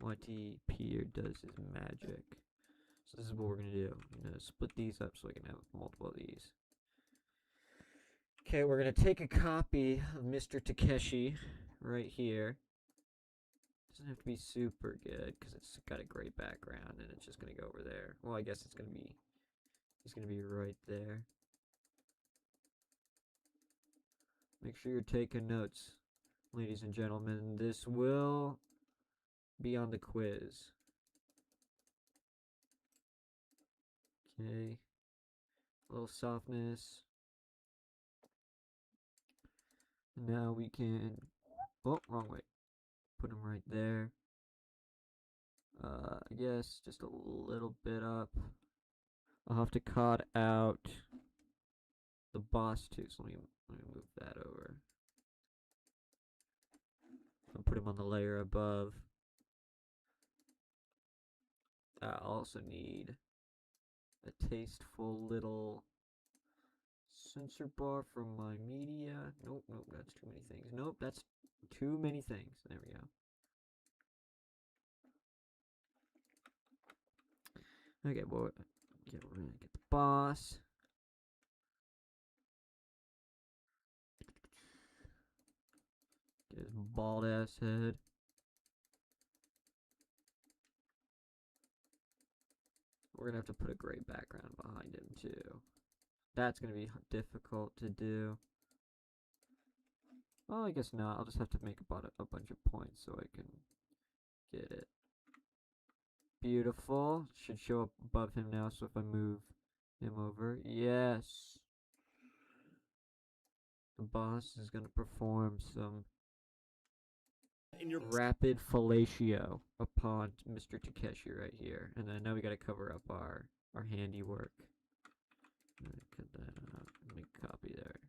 [SPEAKER 1] YTPer does his magic. So this is what we're gonna do. I'm gonna split these up so I can have multiple of these. Okay, we're gonna take a copy of Mr. Takeshi right here. This doesn't have to be super good because it's got a gray background and it's just gonna go over there. Well, I guess it's gonna be right there. Make sure you're taking notes, ladies and gentlemen. This will be on the quiz. Okay. A little softness. Now we can, oh, wrong way. Put them right there. I guess just a little bit up. I'll have to cut out the boss too, so let me move that over. I'll put him on the layer above. I also need a tasteful little sensor bar from my media. Nope, that's too many things. Nope, that's too many things. There we go. Okay, boy. Okay, we're gonna get the boss. Get his bald ass head. We're gonna have to put a gray background behind him too. That's gonna be difficult to do. Well, I guess not. I'll just have to make about a bunch of points so I can get it. Beautiful. Should show up above him now, so if I move him over, yes. The boss is gonna perform some rapid fellatio upon Mr. Takeshi right here. And then now we gotta cover up our handiwork. Cut that out. Make a copy there.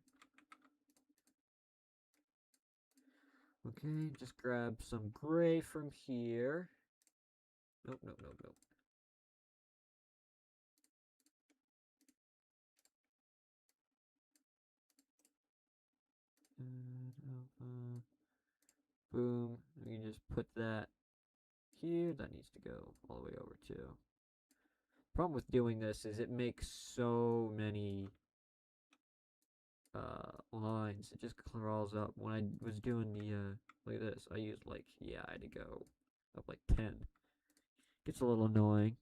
[SPEAKER 1] Okay, just grab some gray from here. Nope. Boom. We can just put that here. That needs to go all the way over too. Problem with doing this is it makes so many lines. It just crawls up. When I was doing the like this, I used like, yeah, I had to go up like 10. Gets a little annoying.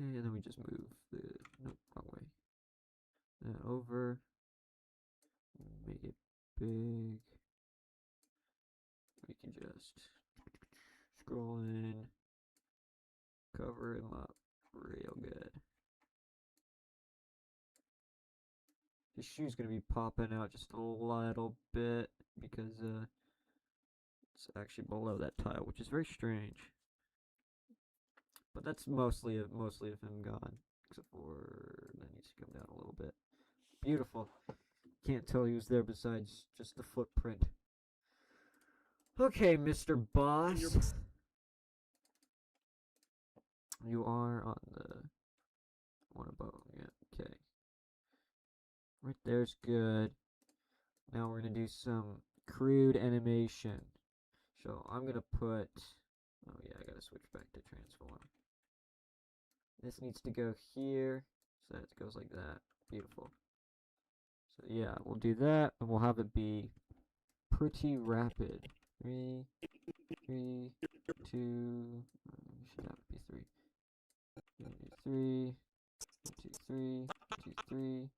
[SPEAKER 1] Okay, and then we just move the, nope, wrong way. That over. Make it big. We can just scroll in, cover him up real good. His shoe's gonna be popping out just a little bit because it's actually below that tile, which is very strange. But that's mostly of him gone, except for that needs to come down a little bit. Beautiful. Can't tell he was there besides just the footprint. Okay, Mr. Boss. You are on the one above. Yeah, okay. Right there's good. Now we're gonna do some crude animation. So I'm gonna put, oh yeah, I gotta switch back to transform. This needs to go here, so that it goes like that. Beautiful. So yeah, we'll do that, and we'll have it be pretty rapid. 3, 3, 2, should have to be 3. 3, 2, 3, 2, 3, 1, 2,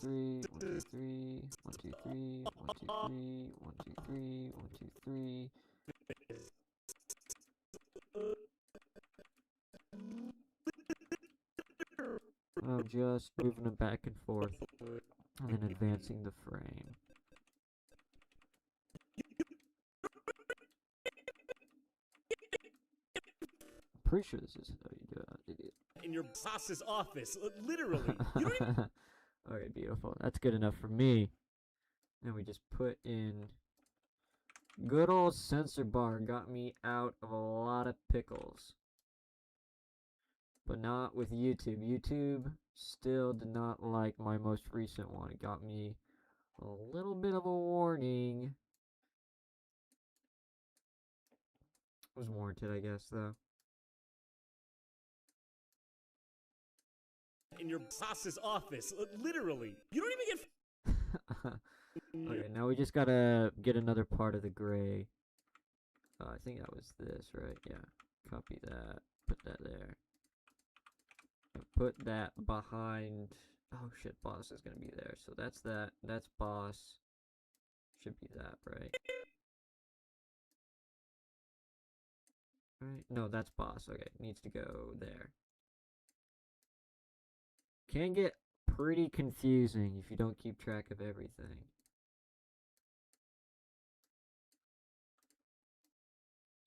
[SPEAKER 1] 3, 1, 2, 3, 1, 2, 3, 1, 2, 3, 1, 2, 3, 1, 2, 3. I'm just moving them back and forth, and then advancing the frame. I'm pretty sure this is how you do it.
[SPEAKER 3] In your boss's office, literally. You don't even...
[SPEAKER 1] Okay, beautiful. That's good enough for me. And we just put in good old sensor bar. Got me out of a lot of pickles. But not with YouTube. YouTube still did not like my most recent one. It got me a little bit of a warning. It was warranted, I guess, though.
[SPEAKER 3] In your boss's office, literally. You don't even get...
[SPEAKER 1] Okay, now we just gotta get another part of the gray. I think that was this, right? Yeah. Copy that. Put that there. And put that behind. Oh shit, boss is gonna be there. So that's that. That's boss. Should be that, right? Right? No, that's boss. Okay, needs to go there. Can get pretty confusing if you don't keep track of everything.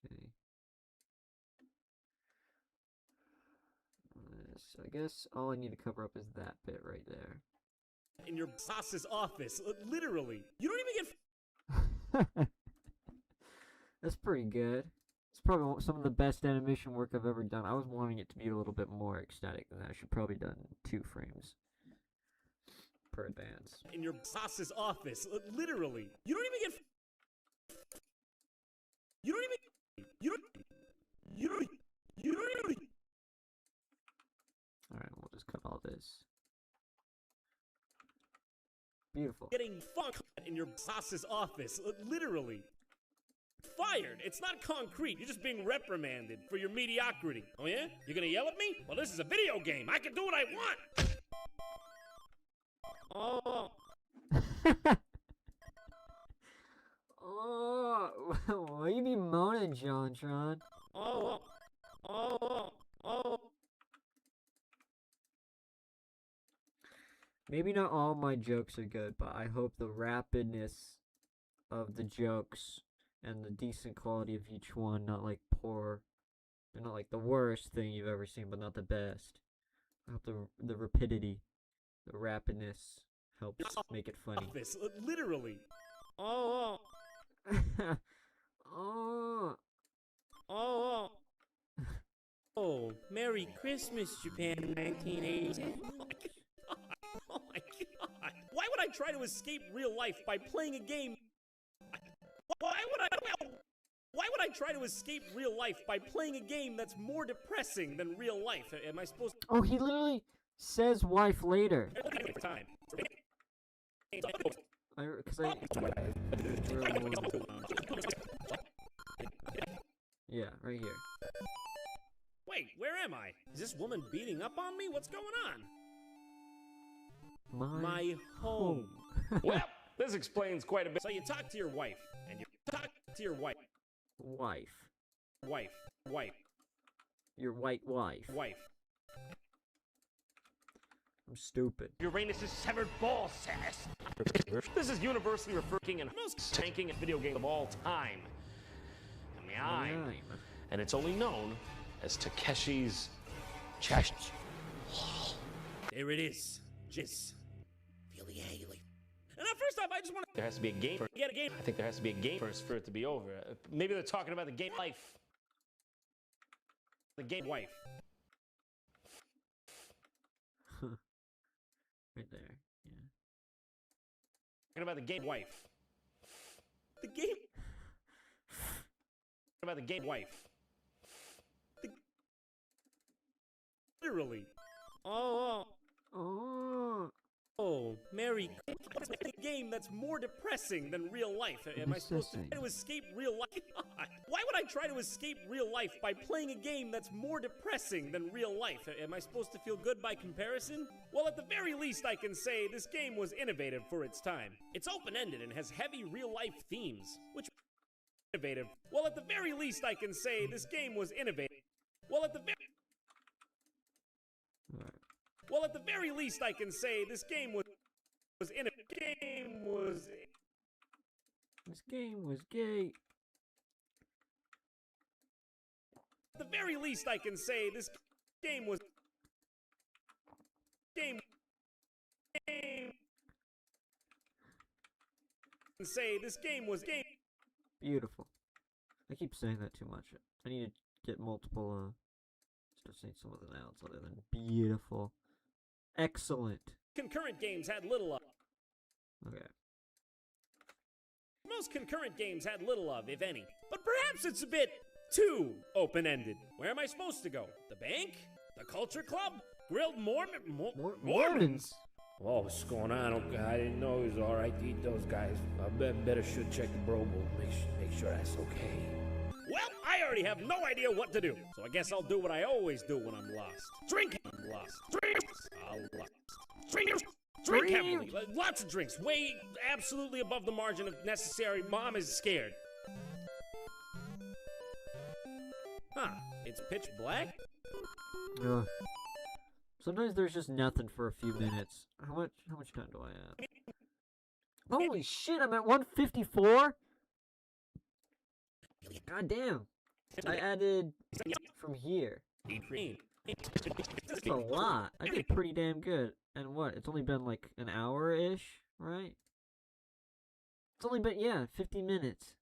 [SPEAKER 1] Okay. So I guess all I need to cover up is that bit right there.
[SPEAKER 3] In your boss's office, literally. You don't even get.
[SPEAKER 1] That's pretty good. It's probably some of the best animation work I've ever done. I was wanting it to be a little bit more ecstatic than that. I should probably done 2 frames per advance.
[SPEAKER 3] In your boss's office, literally. You don't even get. You don't even. You don't even.
[SPEAKER 1] Alright, we'll just cut all this. Beautiful.
[SPEAKER 3] Getting funk in your boss's office, literally. Fired. It's not concrete. You're just being reprimanded for your mediocrity. Oh yeah? You're gonna yell at me? Well, this is a video game. I can do what I want. Oh.
[SPEAKER 1] Oh, why you be moaning, Jontron?
[SPEAKER 3] Oh.
[SPEAKER 1] Maybe not all my jokes are good, but I hope the rapidness of the jokes and the decent quality of each one, not like poor, they're not like the worst thing you've ever seen, but not the best. I hope the rapidity, the rapidness helps make it funny.
[SPEAKER 3] Office, literally.
[SPEAKER 1] Oh.
[SPEAKER 3] Oh, Merry Christmas, Japan 1986. Oh my god. Why would I try to escape real life by playing a game? Why would I try to escape real life by playing a game that's more depressing than real life? Am I supposed to?
[SPEAKER 1] Oh, he literally says wife later.
[SPEAKER 3] Time.
[SPEAKER 1] Yeah, right here.
[SPEAKER 3] Wait, where am I? Is this woman beating up on me? What's going on? My home.
[SPEAKER 4] Well, this explains quite a bit.
[SPEAKER 3] So you talk to your wife, and you talk to your wife.
[SPEAKER 1] Wife.
[SPEAKER 3] Your
[SPEAKER 1] white wife.
[SPEAKER 3] Wife.
[SPEAKER 1] I'm stupid.
[SPEAKER 4] Uranus's severed ball sack. This is universally referred to as the most tanking video game of all time. And it's only known as Takeshi's Chash.
[SPEAKER 3] There it is. Jizz. Feel the agony. And now, first off, I just want to.
[SPEAKER 4] There has to be a game first.
[SPEAKER 3] Get a game.
[SPEAKER 4] I think there has to be a game first for it to be over. Maybe they're talking about the game life. The game wife.
[SPEAKER 1] Right there. Yeah.
[SPEAKER 3] Talking about the game wife. The game. About the game wife. Literally. Oh, Mary. A game that's more depressing than real life. Am I supposed to try to escape real life? Why would I try to escape real life by playing a game that's more depressing than real life? Am I supposed to feel good by comparison? Well, at the very least, I can say this game was innovative for its time. It's open-ended and has heavy real-life themes, which innovative. Well, at the very least, I can say this game was innovative. Well, at the very least, I can say this game was innovative.
[SPEAKER 1] This game was gay.
[SPEAKER 3] At the very least, I can say this game was Say this game was game.
[SPEAKER 1] Beautiful. I keep saying that too much. I need to get multiple, start saying something else other than beautiful. Excellent.
[SPEAKER 3] Concurrent games had little of.
[SPEAKER 1] Okay.
[SPEAKER 3] Most concurrent games had little of, if any. But perhaps it's a bit too open-ended. Where am I supposed to go? The bank? The culture club? Grilled Mormons? Oh, what's going on? Okay, I didn't know he was all right to eat those guys. I better should check the Brobo. Make sure that's okay. Well, I already have no idea what to do, so I guess I'll do what I always do when I'm lost. Drink. I'm lost. Drinks. I'm lost. Drink heavily. Lots of drinks. Way absolutely above the margin if necessary. Mom is scared. Huh. It's pitch black?
[SPEAKER 1] Sometimes there's just nothing for a few minutes. How much time do I have? Holy shit, I'm at 154? God damn. I added from here. That's a lot. I did pretty damn good. And what? It's only been like an hour-ish, right? It's only been, yeah, 50 minutes.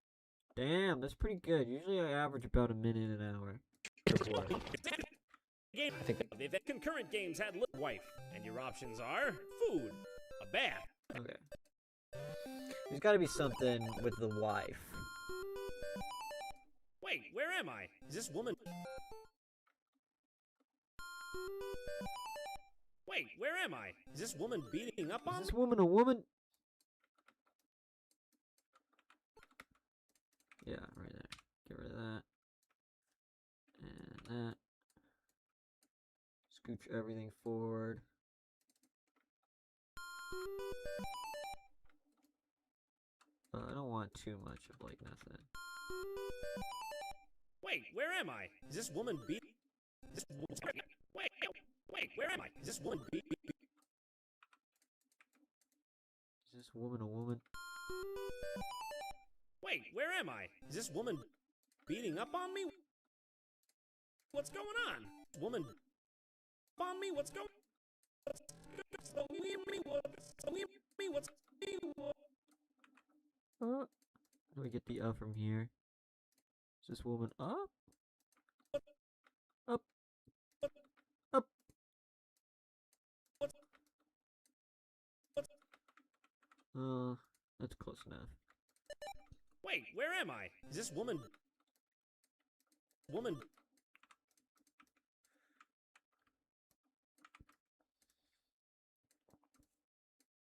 [SPEAKER 1] Damn, that's pretty good. Usually I average about a minute an hour.
[SPEAKER 3] I think that concurrent games had wife, and your options are food, a bath.
[SPEAKER 1] Okay. There's gotta be something with the wife.
[SPEAKER 3] Wait, where am I? Is this woman? Wait, where am I? Is this woman beating up on me?
[SPEAKER 1] Is this woman a woman? Yeah, right there. Get rid of that. And that. Scooch everything forward. I don't want too much of like nothing.
[SPEAKER 3] Wait, where am I? Is this woman beating? Wait, where am I? Is this woman beating?
[SPEAKER 1] Is this woman a woman?
[SPEAKER 3] Wait, where am I? Is this woman beating up on me? What's going on? Woman on me? What's going
[SPEAKER 1] How do we get the from here? Is this woman up? Up. Up. That's close enough.
[SPEAKER 3] Wait, where am I? Is this woman?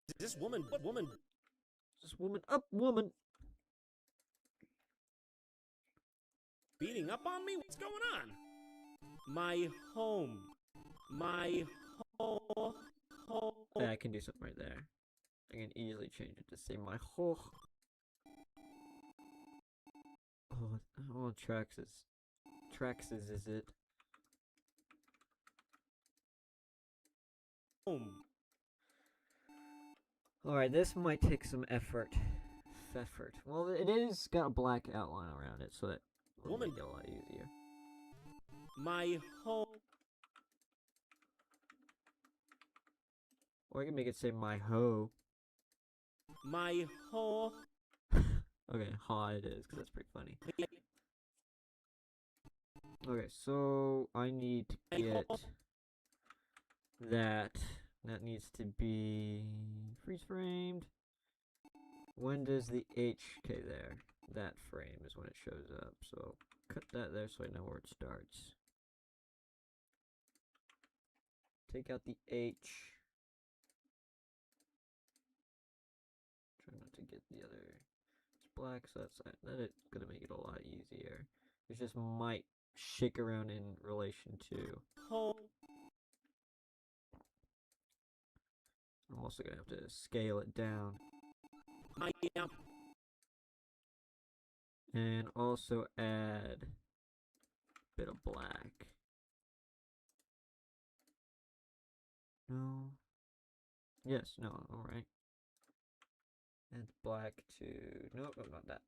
[SPEAKER 3] Is this woman? What woman?
[SPEAKER 1] Is this woman up? Woman.
[SPEAKER 3] Beating up on me? What's going on? My home. My home.
[SPEAKER 1] Yeah, I can do something right there. I can easily change it to say my home. Oh, Traxes is it?
[SPEAKER 3] Home.
[SPEAKER 1] Alright, this might take some effort. Well, it is got a black outline around it, so that will make it a lot easier.
[SPEAKER 3] My home.
[SPEAKER 1] Or I can make it say my hoe.
[SPEAKER 3] My hoe.
[SPEAKER 1] Okay, ha it is, because that's pretty funny. Okay, so I need to get that. That needs to be freeze framed. When does the HK there? That frame is when it shows up. So cut that there so I know where it starts. Take out the H. Try not to get the other. It's black, so that is gonna make it a lot easier. It just might shake around in relation to. I'm also gonna have to scale it down. And also add a bit of black. No. Yes, no, alright. Add black to. Nope, not that.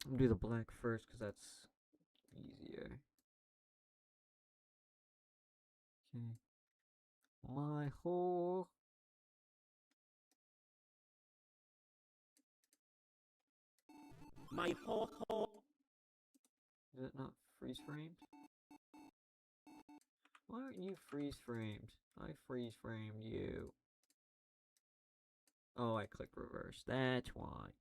[SPEAKER 1] I'm gonna do the black first because that's easier. Okay. My whole.
[SPEAKER 3] My ho ho.
[SPEAKER 1] Is it not freeze framed? Why aren't you freeze framed? I freeze framed you. Oh, I clicked reverse. That's why.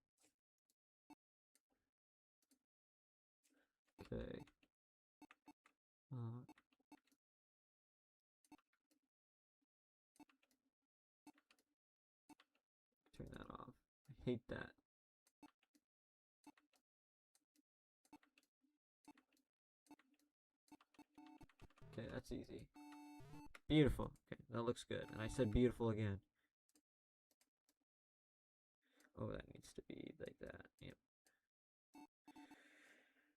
[SPEAKER 1] Okay. Turn that off. I hate that. Okay, that's easy. Beautiful. Okay, that looks good. And I said beautiful again. Oh, that needs to be like that. Yep.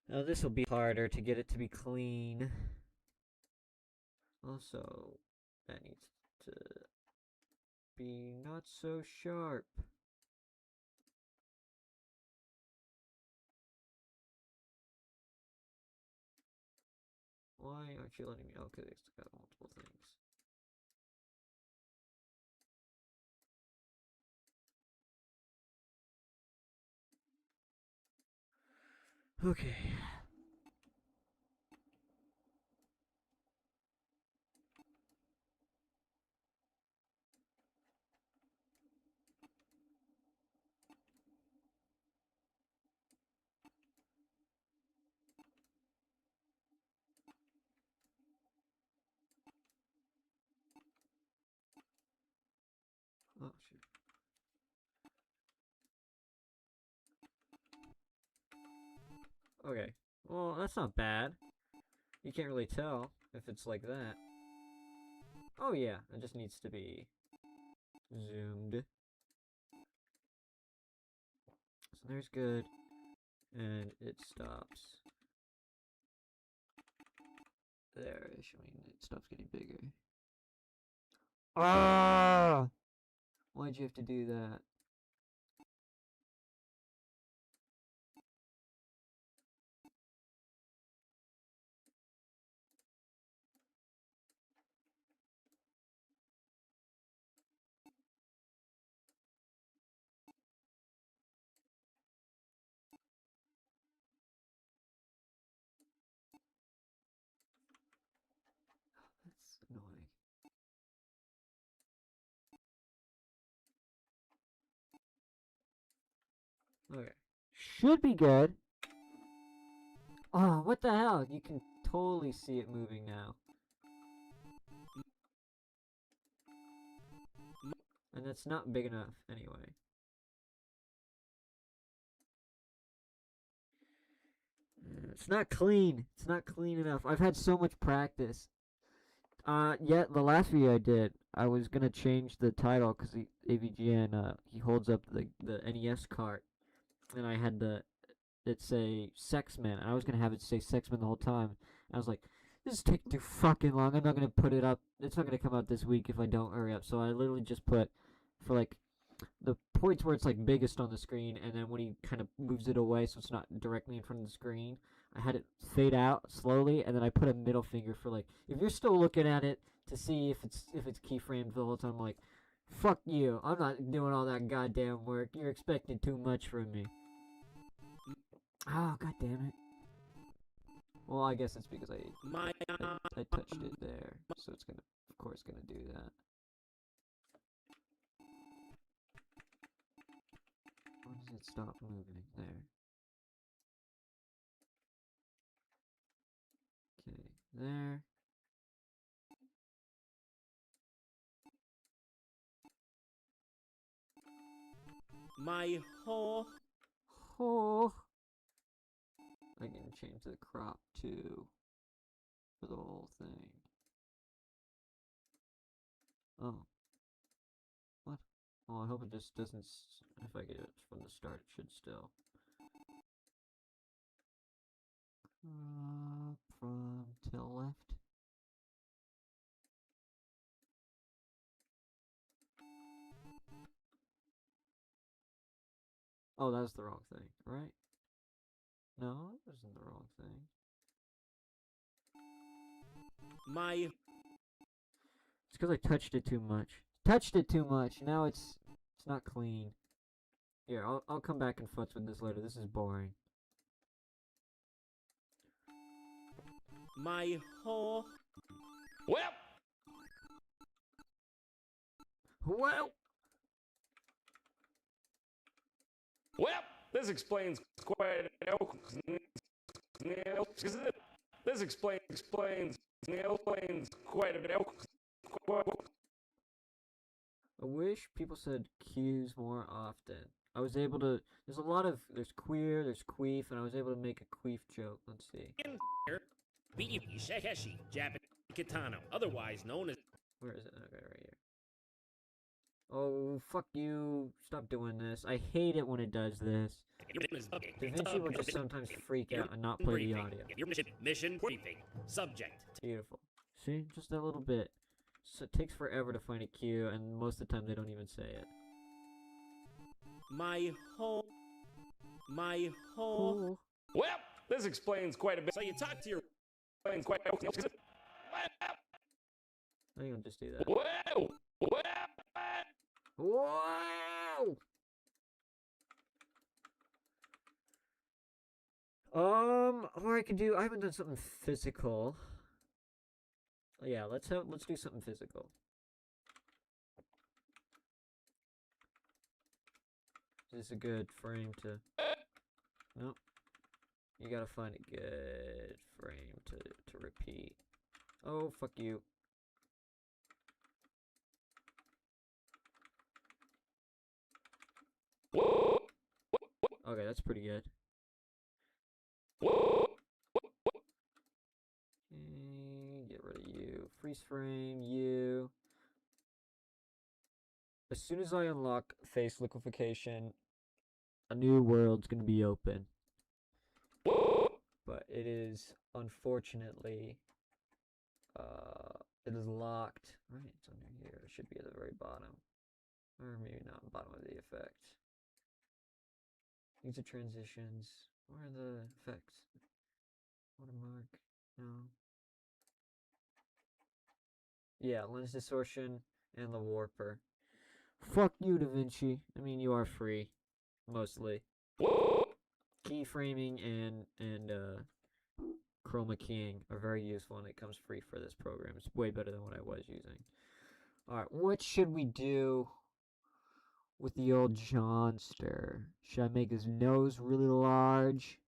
[SPEAKER 1] Now this will be harder to get it to be clean. Also, that needs to be not so sharp. Why aren't you letting me? Okay, it's got multiple things. Okay. Oh, shoot. Okay. Well, that's not bad. You can't really tell if it's like that. Oh, yeah. It just needs to be zoomed. So there's good. And it stops. There, showing it stops getting bigger. Ah! Why'd you have to do that? That's annoying. Okay. Should be good. Oh, what the hell? You can totally see it moving now. And that's not big enough anyway. It's not clean. It's not clean enough. I've had so much practice. Yeah, the last video I did, I was gonna change the title because AVGN, he holds up the NES cart, and I had it say Sexman, and I was gonna have it say Sexman the whole time. And I was like, this is taking too fucking long. I'm not gonna put it up. It's not gonna come out this week if I don't hurry up. So I literally just put for like the points where it's like biggest on the screen, and then when he kind of moves it away so it's not directly in front of the screen, I had it fade out slowly, and then I put a middle finger for like if you're still looking at it to see if it's keyframed the whole time. I'm like, fuck you, I'm not doing all that goddamn work. You're expecting too much from me. Oh, god damn it. Well, I guess it's because I touched it there, so it's gonna, of course, gonna do that. When does it stop moving? There. Okay, there.
[SPEAKER 3] My whole.
[SPEAKER 1] Oh. I can change the crop too for the whole thing. Oh. What? Oh, I hope it just doesn't. If I get it from the start, it should still. Crop from to left. Oh, that's the wrong thing, right? No, it wasn't the wrong thing.
[SPEAKER 3] My.
[SPEAKER 1] It's because I touched it too much. Touched it too much. Now it's not clean. Here, I'll come back and futz with this later. This is boring.
[SPEAKER 3] My whole.
[SPEAKER 4] Well. Well, this explains quite This explains quite a bit.
[SPEAKER 1] I wish people said cues more often. I was able to. There's a lot of. There's queer, there's queef, and I was able to make a queef joke. Let's see.
[SPEAKER 3] Japanese Kitano, otherwise known as.
[SPEAKER 1] Where is it? Okay, right here. Oh, fuck you. Stop doing this. I hate it when it does this. DaVinci will just sometimes freak out and not play the audio.
[SPEAKER 3] Mission briefing. Subject.
[SPEAKER 1] Beautiful. See? Just that little bit. So it takes forever to find a cue, and most of the time they don't even say it.
[SPEAKER 3] My home.
[SPEAKER 1] Oh.
[SPEAKER 4] Well, this explains quite a bit.
[SPEAKER 3] So you talk to your.
[SPEAKER 1] I think I'll just do that.
[SPEAKER 4] Whoa!
[SPEAKER 1] Wow! Or I could do. I haven't done something physical. Yeah, let's do something physical. Is this a good frame to? Nope. You gotta find a good frame to repeat. Oh, fuck you. Okay, that's pretty good. Get rid of you. Freeze frame, you. As soon as I unlock face liquefaction, a new world's gonna be open. But it is, unfortunately, it is locked. Right, it's under here. It should be at the very bottom. Or maybe not, bottom of the effect. These are transitions. Where are the effects? Watermark. No. Yeah, lens distortion and the warper. Fuck you, DaVinci. I mean, you are free, mostly. Keyframing and chroma keying are very useful, and it comes free for this program. It's way better than what I was using. All right, what should we do with the old Johnster? Should I make his nose really large?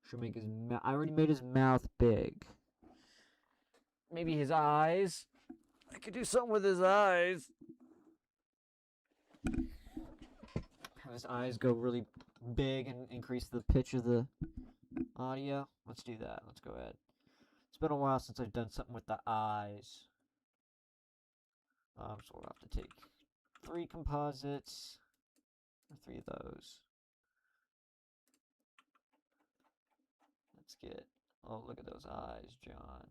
[SPEAKER 1] Should I make his mouth? I already made his mouth big. Maybe his eyes. I could do something with his eyes. Have his eyes go really big and increase the pitch of the audio. Let's do that. Let's go ahead. It's been a while since I've done something with the eyes. So we'll have to take 3 composites. Or 3 of those. Let's get. Oh, look at those eyes, John.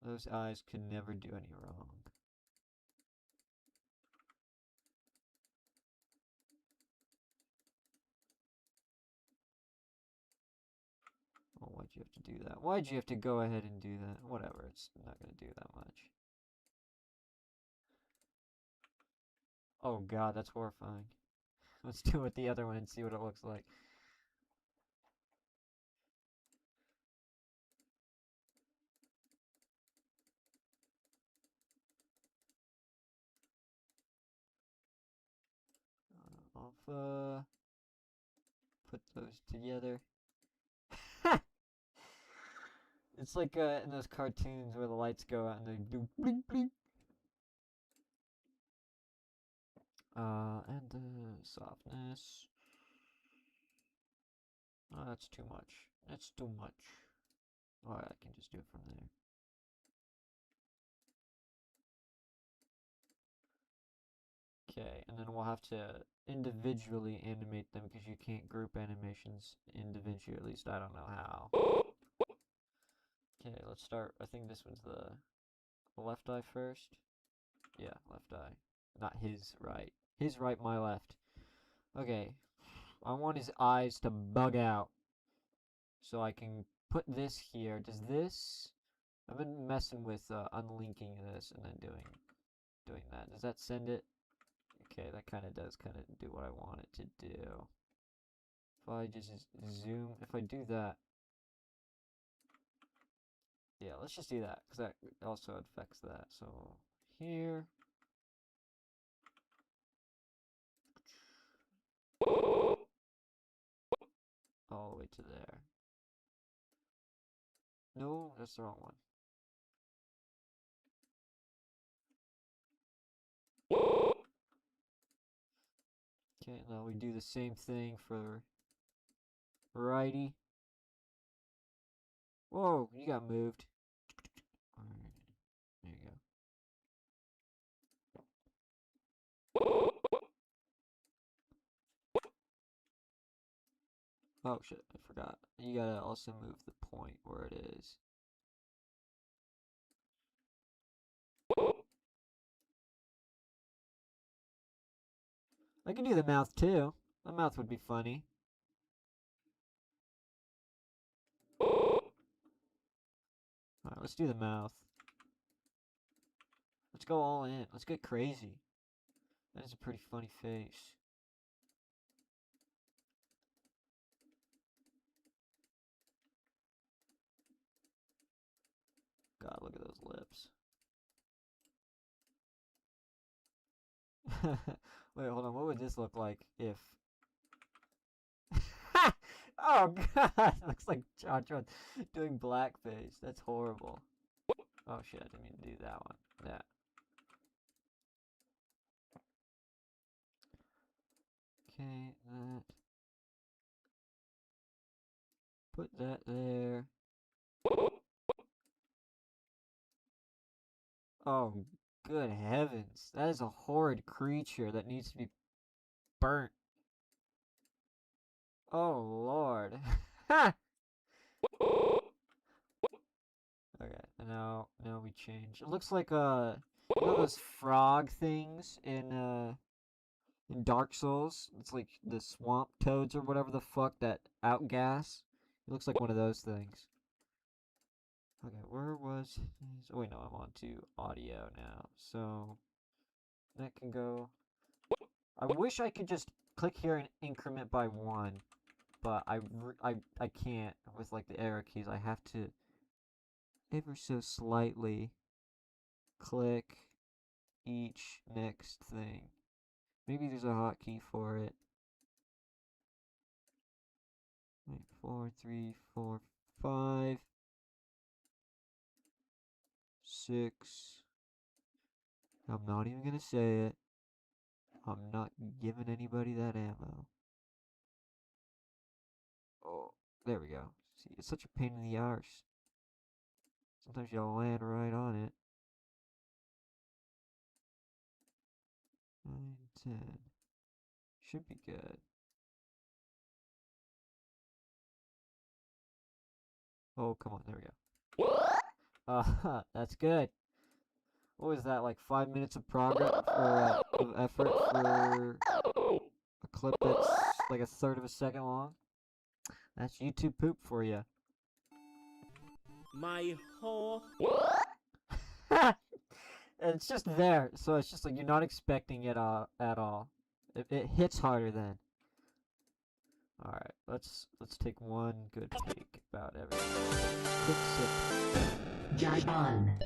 [SPEAKER 1] Those eyes can never do any wrong. Oh, why'd you have to do that? Why'd you have to go ahead and do that? Whatever, it's not going to do that much. Oh god, that's horrifying. Let's do it with the other one and see what it looks like. Alpha. Put those together. It's like in those cartoons where the lights go out and they do blink blink. And the softness. Oh, that's too much. That's too much. Oh, I can just do it from there. Okay, and then we'll have to individually animate them because you can't group animations in DaVinci, or at least I don't know how. Okay, let's start. I think this one's the left eye first. Yeah, left eye. Not his right. His right, my left. Okay, I want his eyes to bug out. So I can put this here. Does this... I've been messing with unlinking this and then doing that. Does that send it? Okay, that kind of does do what I want it to do. If I just zoom, if I do that, yeah, let's just do that, because that also affects that. So, here. All the way to there. No, that's the wrong one. Okay, now we do the same thing for righty. Whoa, you got moved. Alright, there you go. Oh shit, I forgot. You gotta also move the point where it is. I can do the mouth too. The mouth would be funny. Alright, let's do the mouth. Let's go all in. Let's get crazy. That is a pretty funny face. God, look at those lips. Wait, hold on. What would this look like if... Oh, God! Looks like Jontron doing blackface. That's horrible. Oh, shit. I didn't mean to do that one. Yeah. Okay, that. Put that there. Oh, good heavens. That is a horrid creature that needs to be burnt. Oh, Lord. Ha! Okay, now we change. It looks like, you know those frog things in Dark Souls? It's like the swamp toads or whatever the fuck that outgas. It looks like one of those things. Okay, where was his... Oh, wait, no, I'm on to audio now. So, that can go... I wish I could just click here and increment by 1. But I can't with, like, the arrow keys. I have to ever so slightly click each next thing. Maybe there's a hotkey for it. Wait, 4, 3, 4, 5, 6. I'm not even gonna say it. I'm not giving anybody that ammo. Oh, there we go. See, it's such a pain in the arse. Sometimes you'll land right on it. 9, 10. Should be good. Oh, come on. There we go. That's good. What was that, like 5 minutes of progress, or of effort for a clip that's like a third of a second long? That's YouTube poop for you.
[SPEAKER 3] My whole...
[SPEAKER 1] It's just there, so it's just like you're not expecting it at all. It hits harder then. All right, let's take one good take about everything. Quick sip.
[SPEAKER 2] Jontron.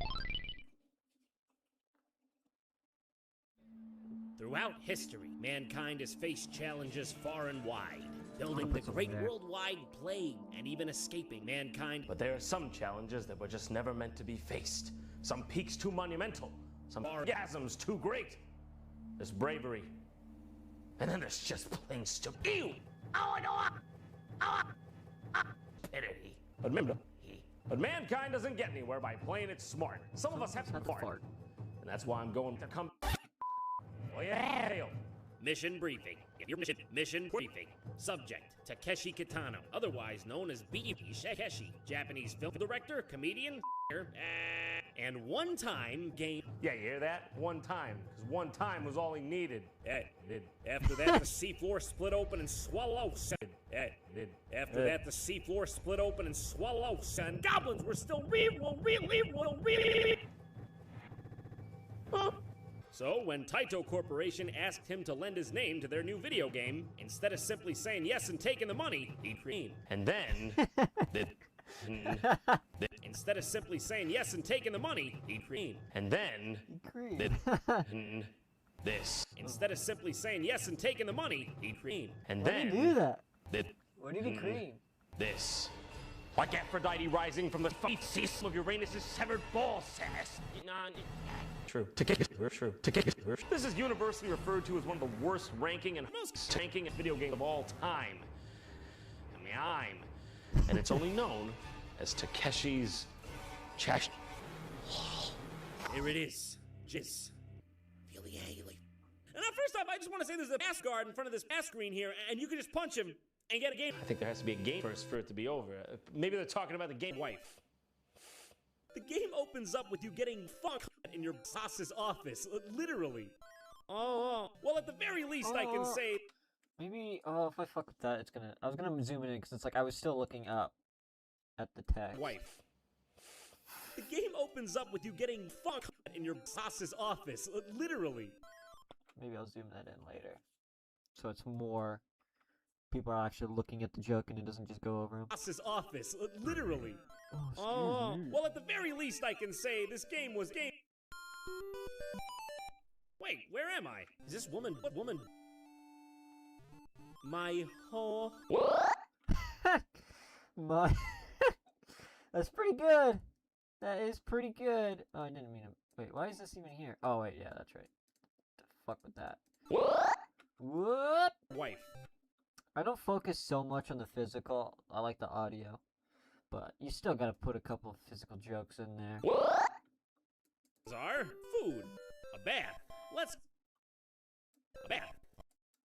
[SPEAKER 3] Throughout history, mankind has faced challenges far and wide, building the great worldwide plague and even escaping mankind.
[SPEAKER 4] But there are some challenges that were just never meant to be faced. Some peaks too monumental, some orgasms too great. There's bravery, and then there's just plain stupidity. Ew! Stupidity. But remember, mankind doesn't get anywhere by playing it smart. Some of us have to fart, and that's why I'm going to come. Oh yeah, hail.
[SPEAKER 3] Mission briefing. Your mission briefing. Subject: Takeshi Kitano, otherwise known as B.E. Takeshi, Japanese film director, comedian, and one-time game.
[SPEAKER 4] Yeah, you hear that? One time, because one time was all he needed.
[SPEAKER 3] After that, the seafloor split open and swallow. After that, the seafloor split open and swallow. And goblins were still So, when Taito Corporation asked him to lend his name to their new video game, instead of simply saying yes and taking the money, he creamed.
[SPEAKER 4] And then...
[SPEAKER 3] Instead of simply saying yes and taking the money, he creamed.
[SPEAKER 4] And then... This.
[SPEAKER 3] Instead of simply saying yes and taking the money, he creamed.
[SPEAKER 4] And
[SPEAKER 1] Why
[SPEAKER 4] then...
[SPEAKER 1] did he do that? What did he cream?
[SPEAKER 4] This. Like Aphrodite rising from the feces of Uranus's severed ball sack. True. This is universally referred to as one of the worst ranking and most ranking video games of all time. And it's only known as Takeshi's Chash.
[SPEAKER 3] Here it is. Jizz. Feel the agony. And now, first off, I just want to say there's a mask guard in front of this mask screen here, and you can just punch him and get a game.
[SPEAKER 4] I think there has to be a game first for it to be over. Maybe they're talking about the game wife.
[SPEAKER 3] The game opens up with you getting fucked in your boss's office, literally. Oh, well, at the very least, I can say...
[SPEAKER 1] Maybe, if I fuck with that, it's gonna... I was gonna zoom in because it's like I was still looking up at the text.
[SPEAKER 3] Wife. The game opens up with you getting fucked in your boss's office, literally.
[SPEAKER 1] Maybe I'll zoom that in later. So it's more... People are actually looking at the joke and it doesn't just go over them.
[SPEAKER 3] Boss's office, literally.
[SPEAKER 1] Oh, excuse me.
[SPEAKER 3] Well, at the very least, I can say this game was game... Wait, where am I? Is this woman... What woman... My whole...
[SPEAKER 1] My... That's pretty good. That is pretty good. Oh, I didn't mean to... Wait, why is this even here? Oh, wait, yeah, that's right. The fuck with that. What?
[SPEAKER 3] Wife.
[SPEAKER 1] I don't focus so much on the physical. I like the audio. But you still gotta put a couple of physical jokes in there.
[SPEAKER 3] Are food. A bath. Let's... A bath.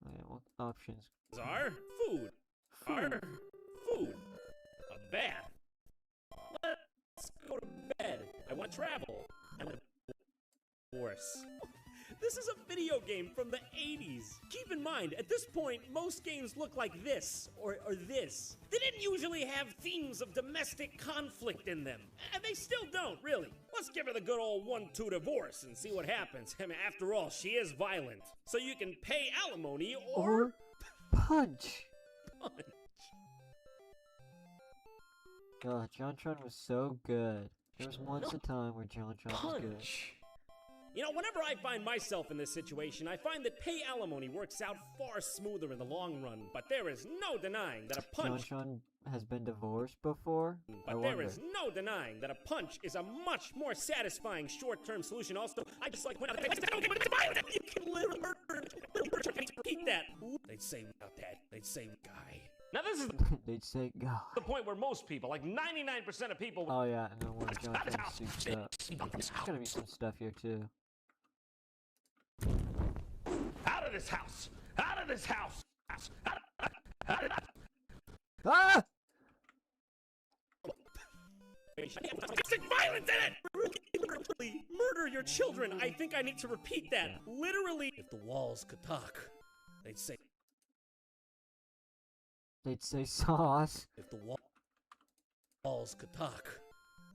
[SPEAKER 1] Okay, what options?
[SPEAKER 3] Are food. Are food. A bath. Let's go to bed. I want to travel. I want a divorce. This is a video game from the 80s. Keep in mind, at this point, most games look like this, or this. They didn't usually have themes of domestic conflict in them. And they still don't, really. Let's give her the good old 1-2 divorce and see what happens. I mean, after all, she is violent. So you can pay alimony or
[SPEAKER 1] punch.
[SPEAKER 3] Punch.
[SPEAKER 1] God, Jontron was so good. There was once a time where Jontron was good.
[SPEAKER 3] You know, whenever I find myself in this situation, I find that pay alimony works out far smoother in the long run. But there is no denying that a punch...
[SPEAKER 1] Jontron has been divorced before?
[SPEAKER 3] But there is no denying that a punch is a much more satisfying short-term solution. Also, I just like when I don't get violent. You can literally murder. Repeat that. They'd say about that. They'd say guy.
[SPEAKER 4] Now this is
[SPEAKER 1] They'd say God.
[SPEAKER 4] the point where most people, like 99% of people...
[SPEAKER 1] Oh yeah, and then when Jontron suits up. There's gonna be some stuff here too.
[SPEAKER 4] Out of this house! Out of this house!
[SPEAKER 1] Ah!
[SPEAKER 3] Violence in it! Literally murder your children. I think I need to repeat that. Literally. If the walls could talk, they'd say...
[SPEAKER 1] They'd say sauce.
[SPEAKER 3] If the walls could talk,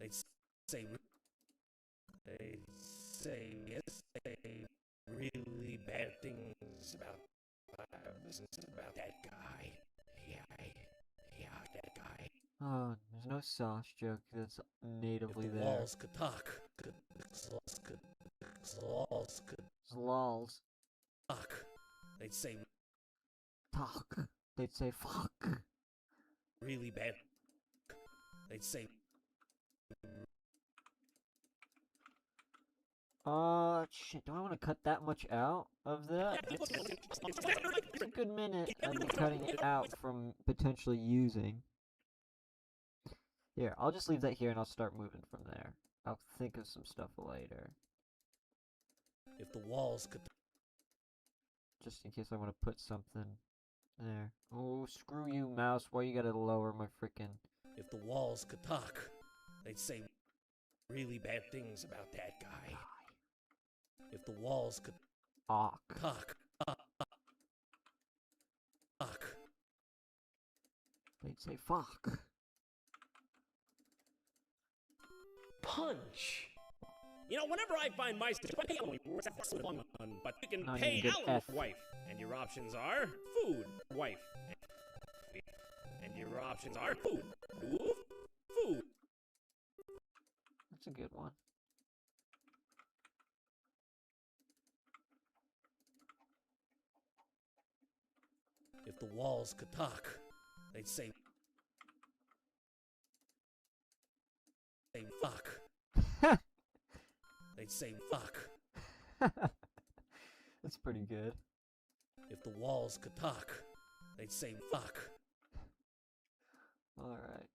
[SPEAKER 3] they'd say... They'd say... Yes, say really bad things about that guy. Yeah, that guy.
[SPEAKER 1] Oh, there's no sauce joke that's natively
[SPEAKER 3] If the
[SPEAKER 1] there.
[SPEAKER 3] walls could talk, walls could
[SPEAKER 1] Lols.
[SPEAKER 3] talk, they'd say
[SPEAKER 1] Talk. They'd say fuck.
[SPEAKER 3] really bad. They'd say
[SPEAKER 1] shit, do I want to cut that much out of that? It's a good minute I'd be cutting it out from potentially using. Here, I'll just leave that here and I'll start moving from there. I'll think of some stuff later.
[SPEAKER 3] if the walls could
[SPEAKER 1] Just in case I want to put something there. Oh, screw you, mouse. Why you gotta lower my frickin'...
[SPEAKER 3] if the walls could talk, they'd say really bad things about that guy. If the walls could
[SPEAKER 1] Awk.
[SPEAKER 3] talk,
[SPEAKER 1] They'd say fuck.
[SPEAKER 4] Punch!
[SPEAKER 3] You know, whenever I find myself, but you can
[SPEAKER 1] No,
[SPEAKER 3] pay
[SPEAKER 1] you get
[SPEAKER 3] alimony,
[SPEAKER 1] F.
[SPEAKER 3] wife, and your options are food, wife, and your options are food, food.
[SPEAKER 1] That's a good one.
[SPEAKER 3] If the walls could talk, they'd say say fuck. They'd say fuck.
[SPEAKER 1] That's pretty good.
[SPEAKER 3] If the walls could talk, they'd say fuck.
[SPEAKER 1] Alright.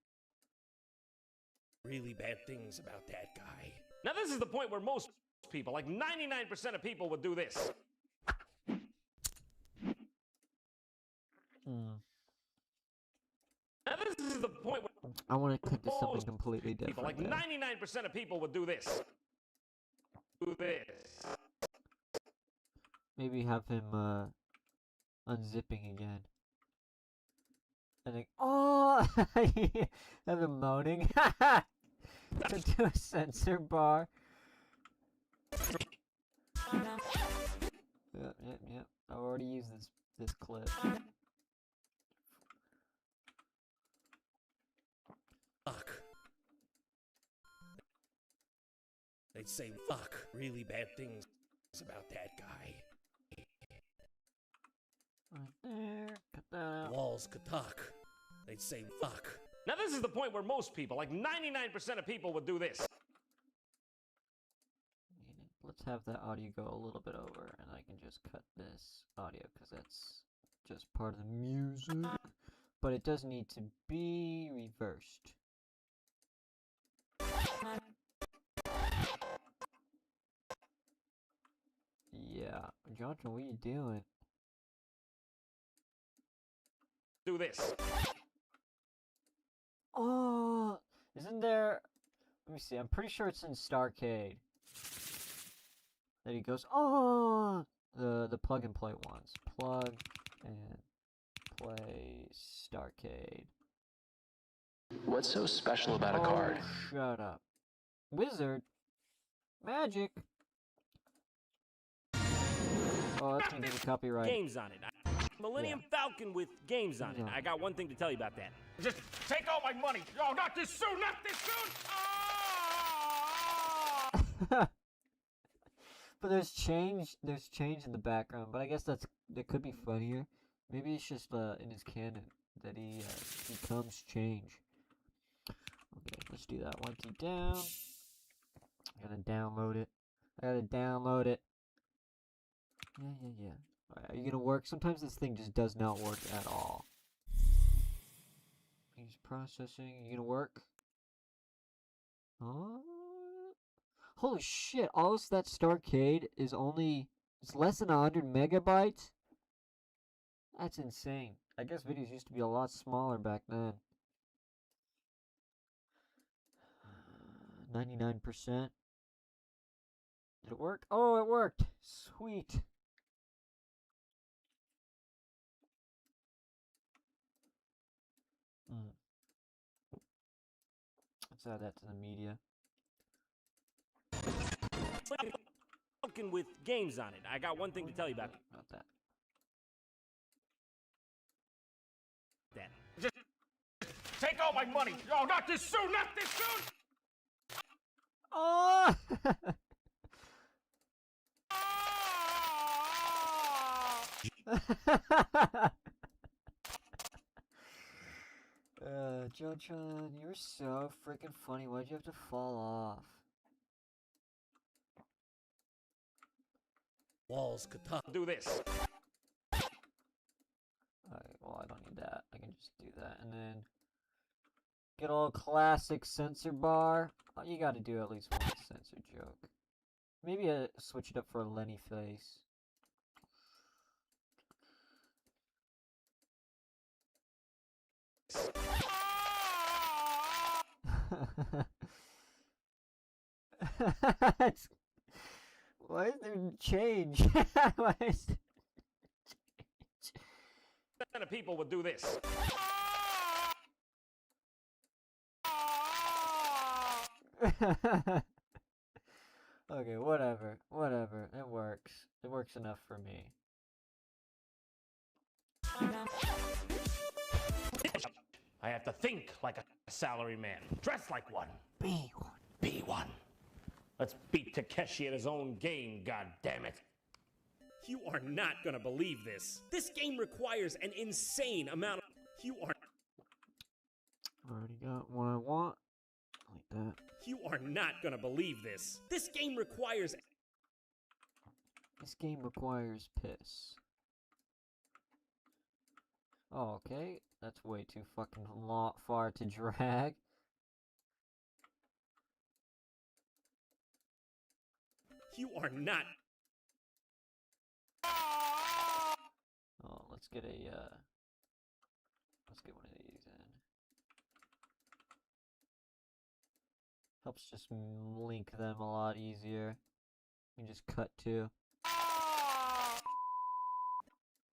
[SPEAKER 3] Really bad things about that guy.
[SPEAKER 4] Now this is the point where most people, like 99% of people, would do this. Now this is the point where
[SPEAKER 1] I want to cut to something completely different.
[SPEAKER 4] people, like 99% of people, would do this. Do this.
[SPEAKER 1] Maybe have him unzipping again. And then, oh, have him moaning into a sensor bar. Yep. I've already used this clip.
[SPEAKER 3] Fuck. They'd say fuck. Really bad things about that guy.
[SPEAKER 1] Right there. Cut that out.
[SPEAKER 3] Walls could talk. They'd say fuck.
[SPEAKER 4] Now this is the point where most people, like 99% of people, would do this.
[SPEAKER 1] Let's have that audio go a little bit over, and I can just cut this audio because that's just part of the music. But it does need to be reversed. Yeah, Jontron, what are you doing?
[SPEAKER 4] Do this.
[SPEAKER 1] Oh, isn't there? Let me see. I'm pretty sure it's in Starcade. That he goes, oh, the plug and play ones. Plug and play Starcade.
[SPEAKER 2] What's so special about a card?
[SPEAKER 1] Shut up. Wizard? Magic? Oh, that's gonna get a copyright.
[SPEAKER 3] Games on it. Millennium Falcon with games on it. I got one thing to tell you about that.
[SPEAKER 4] Just take all my money. Oh, not this soon, not this soon. Ah!
[SPEAKER 1] But there's change in the background, but I guess that could be funnier. Maybe it's just in his canon that he becomes change. Okay, let's do that. 1 key down. I gotta download it. Yeah. Alright, are you gonna work? Sometimes this thing just does not work at all. He's processing. Are you gonna work? Oh. Holy shit, all of that Starcade is it's less than 100 megabytes? That's insane. I guess videos used to be a lot smaller back then. 99%. Did it work? Oh, it worked! Sweet. Let's add that to the media.
[SPEAKER 3] Falcon with games on it. I got one thing to tell you about
[SPEAKER 1] that.
[SPEAKER 4] Just take all my money. Oh, not this soon, not this soon.
[SPEAKER 1] Oh! Jontron, you're so freaking funny. Why'd you have to fall off?
[SPEAKER 3] Walls could talk.
[SPEAKER 4] Do this.
[SPEAKER 1] Alright, well, I don't need that. I can just do that. And then good old classic censor bar. Oh, you gotta do at least one censor joke. Maybe switch it up for a Lenny face. Why is there change? Why is there
[SPEAKER 4] Of people would do this.
[SPEAKER 1] Okay, whatever. It works. It works enough for me.
[SPEAKER 4] I have to think like a salary man, dress like one,
[SPEAKER 1] Be one.
[SPEAKER 4] be one. Let's beat Takeshi at his own game, god damn it.
[SPEAKER 3] You are not gonna believe this. This game requires an insane amount of... You are...
[SPEAKER 1] Already got what I want. Like that.
[SPEAKER 3] You are not gonna believe this. This game requires...
[SPEAKER 1] This game requires piss. Oh, okay. That's way too fucking far to drag.
[SPEAKER 3] You are not...
[SPEAKER 1] Oh, let's get one of these in. Helps just link them a lot easier. You can just cut to.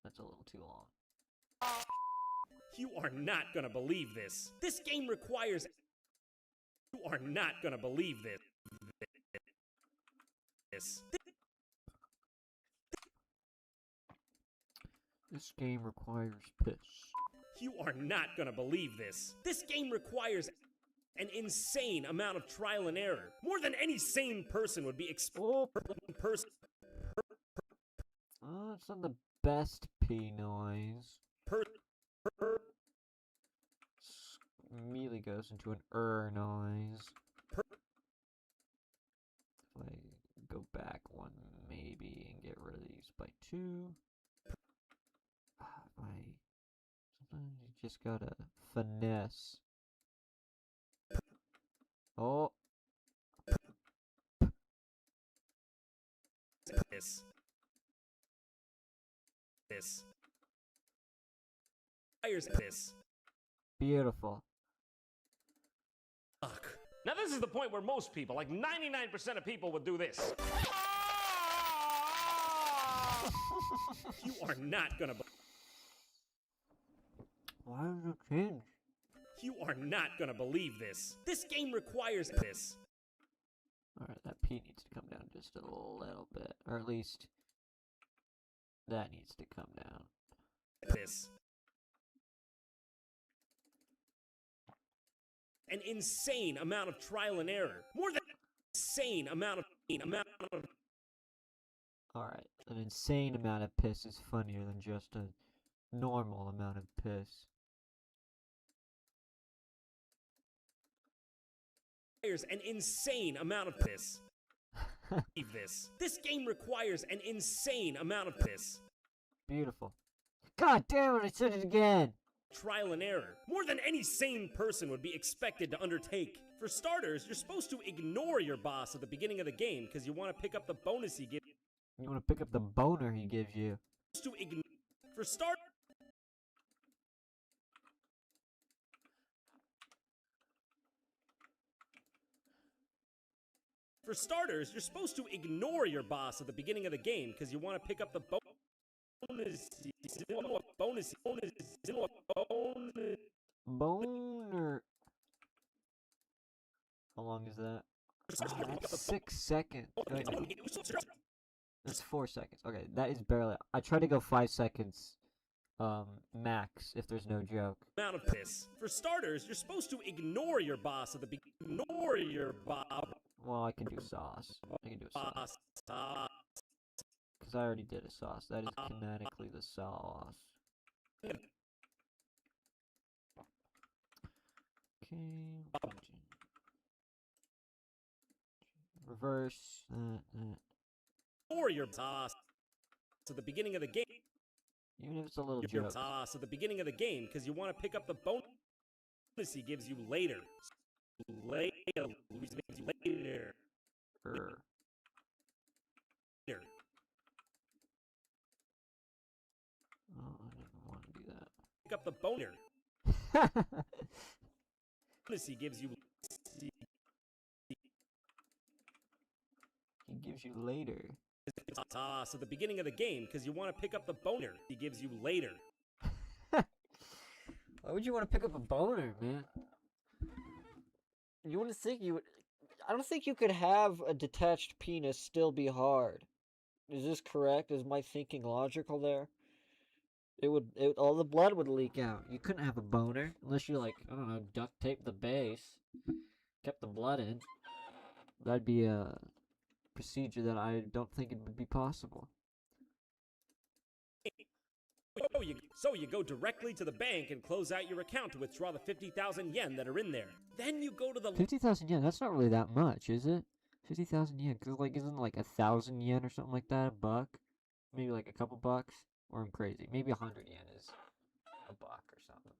[SPEAKER 1] That's a little too long.
[SPEAKER 3] You are not gonna believe this. This game requires... You are not gonna believe this.
[SPEAKER 1] This game requires piss.
[SPEAKER 3] You are not gonna believe this. This game requires an insane amount of trial and error. More than any sane person would be
[SPEAKER 1] Oh, it's not the best P noise. Immediately goes into an noise. If I go back one, maybe, and get rid of these by 2. Sometimes you just gotta finesse. Oh.
[SPEAKER 3] This. This.
[SPEAKER 1] Beautiful.
[SPEAKER 3] Fuck.
[SPEAKER 4] Now this is the point where most people, like 99% of people, would do this.
[SPEAKER 3] You are not gonna...
[SPEAKER 1] Why does it change?
[SPEAKER 3] You are not gonna believe this. This game requires this.
[SPEAKER 1] Alright, that P needs to come down just a little bit. Or at least that needs to come down.
[SPEAKER 3] This. An insane amount of trial and error. More than an insane amount of...
[SPEAKER 1] Alright, an insane amount of piss is funnier than just a normal amount of piss.
[SPEAKER 3] An insane amount of piss. This game requires an insane amount of piss.
[SPEAKER 1] Beautiful. God damn it, I said it again!
[SPEAKER 3] Trial and error. More than any sane person would be expected to undertake. For starters, you're supposed to ignore your boss at the beginning of the game because you want to pick up the bonus he gives.
[SPEAKER 1] You want to pick up the boner he gives you.
[SPEAKER 3] For starters, you're supposed to ignore your boss at the beginning of the game because you want to pick up the bonus.
[SPEAKER 1] Boner. How long is that? That's 6 seconds. Wait, no. That's 4 seconds. Okay, that is barely. I try to go 5 seconds. Max, if there's no joke.
[SPEAKER 3] Amount of piss. For starters, you're supposed to ignore your boss at the beginning. Ignore your boss.
[SPEAKER 1] Well, I can do sauce. I can do a sauce. Because I already did a sauce. That is kinetically the sauce. Okay. Reverse.
[SPEAKER 3] Or your boss to the beginning of the game.
[SPEAKER 1] Even if it's a little
[SPEAKER 3] Your
[SPEAKER 1] joke.
[SPEAKER 3] boss at the beginning of the game because you want to pick up the bonus he gives you later. Later.
[SPEAKER 1] Oh, I didn't want to do that.
[SPEAKER 3] Pick up the boner. Bonus he gives you.
[SPEAKER 1] He gives you later.
[SPEAKER 3] Toss at the beginning of the game because you want to pick up the boner he gives you later.
[SPEAKER 1] Why would you want to pick up a boner, man? You wouldn't think you would. I don't think you could have a detached penis still be hard. Is this correct? Is my thinking logical there? All the blood would leak out. You couldn't have a boner unless you, like, I don't know, duct tape the base, kept the blood in. That'd be a procedure that I don't think it would be possible.
[SPEAKER 3] So you go directly to the bank and close out your account to withdraw the 50,000 yen that are in there. Then you go to the
[SPEAKER 1] 50,000 yen, that's not really that much, is it? 50,000 yen, because, like, isn't like 1,000 yen or something like that a buck? Maybe like a couple bucks? Or I'm crazy. Maybe 100 yen is a buck or something.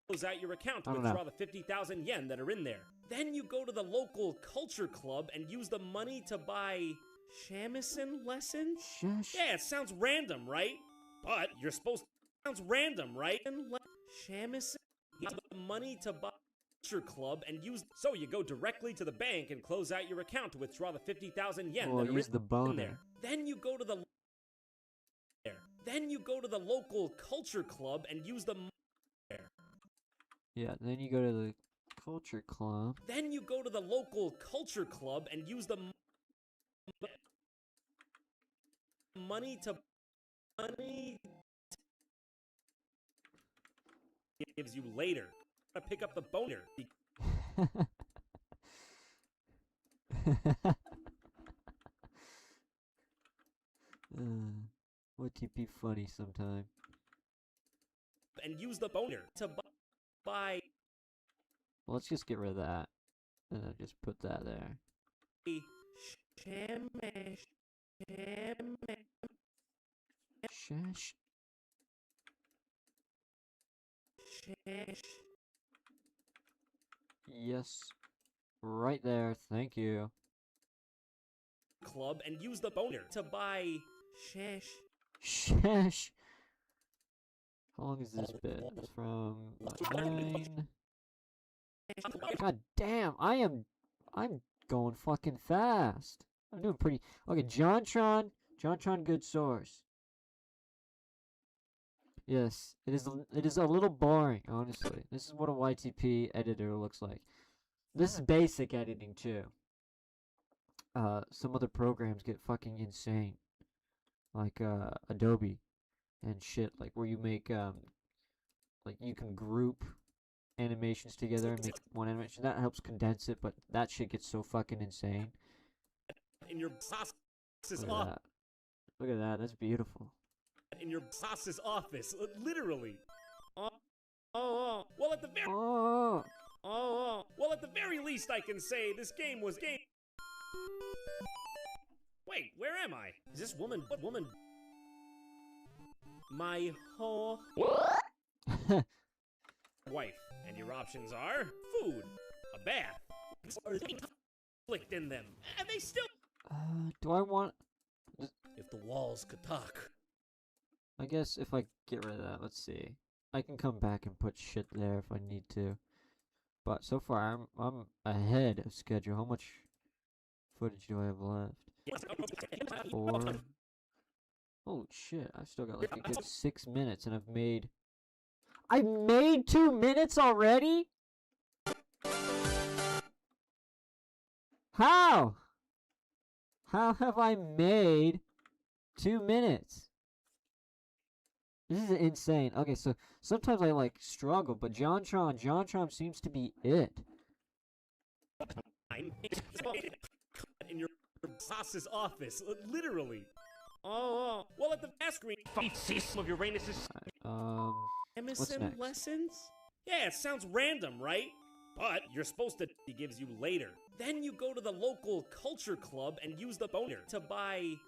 [SPEAKER 3] Close out your account to
[SPEAKER 1] I don't know.
[SPEAKER 3] withdraw the 50,000 yen that are in there. Then you go to the local culture club and use the money to buy shamisen lessons?
[SPEAKER 1] Shush.
[SPEAKER 3] Yeah, it sounds random, right? But you're supposed to. Sounds random, right? Shamisen? Use the money to buy culture club and use. So you go directly to the bank and close out your account to withdraw the 50,000 yen
[SPEAKER 1] Well,
[SPEAKER 3] that are
[SPEAKER 1] use the
[SPEAKER 3] in
[SPEAKER 1] boner.
[SPEAKER 3] there. Then you go to the. Then you go to the local culture club and use the.
[SPEAKER 1] Yeah, then you go to the culture club.
[SPEAKER 3] Then you go to the local culture club and use the money to gives you later. To pick up the boner.
[SPEAKER 1] YTP funny sometime.
[SPEAKER 3] And use the boner to buy.
[SPEAKER 1] Well, let's just get rid of that. And then just put that there. Shush. Yes. Right there, thank you.
[SPEAKER 3] Club and use the boner to buy
[SPEAKER 1] Shush. How long has this been? It's from 9. God damn, I'm going fucking fast. I'm doing pretty. Okay, Jontron good source. Yes, it is a little boring, honestly. This is what a YTP editor looks like. This is basic editing too. Some other programs get fucking insane. Like Adobe and shit, like where you make like you can group animations together and make one animation. That helps condense it, but that shit gets so fucking insane.
[SPEAKER 3] in your boss's
[SPEAKER 1] Look at
[SPEAKER 3] office.
[SPEAKER 1] that. Look at that. That's beautiful.
[SPEAKER 3] In your boss's office, literally. Well, at the very.
[SPEAKER 1] Oh.
[SPEAKER 3] Well, at the very least, I can say this game was game. Wait, where am I? Is this woman? What woman? My whole wife, and your options are food, a bath, conflict in them, and they still.
[SPEAKER 1] Do I want?
[SPEAKER 3] If the walls could talk.
[SPEAKER 1] I guess if I get rid of that, let's see. I can come back and put shit there if I need to. But so far, I'm ahead of schedule. How much footage do I have left? 4. Holy shit! I've still got like a good 6 minutes, and I made 2 minutes already. How? How have I made 2 minutes? This is insane. Okay, so sometimes I like struggle, but Jontron seems to be it.
[SPEAKER 3] In your boss's office, literally. Well, at the fast screen.
[SPEAKER 4] Of Uranus's.
[SPEAKER 1] What's next?
[SPEAKER 3] Lessons? Yeah, it sounds random, right? But you're supposed to. He gives you later. Then you go to the local culture club and use the boner to buy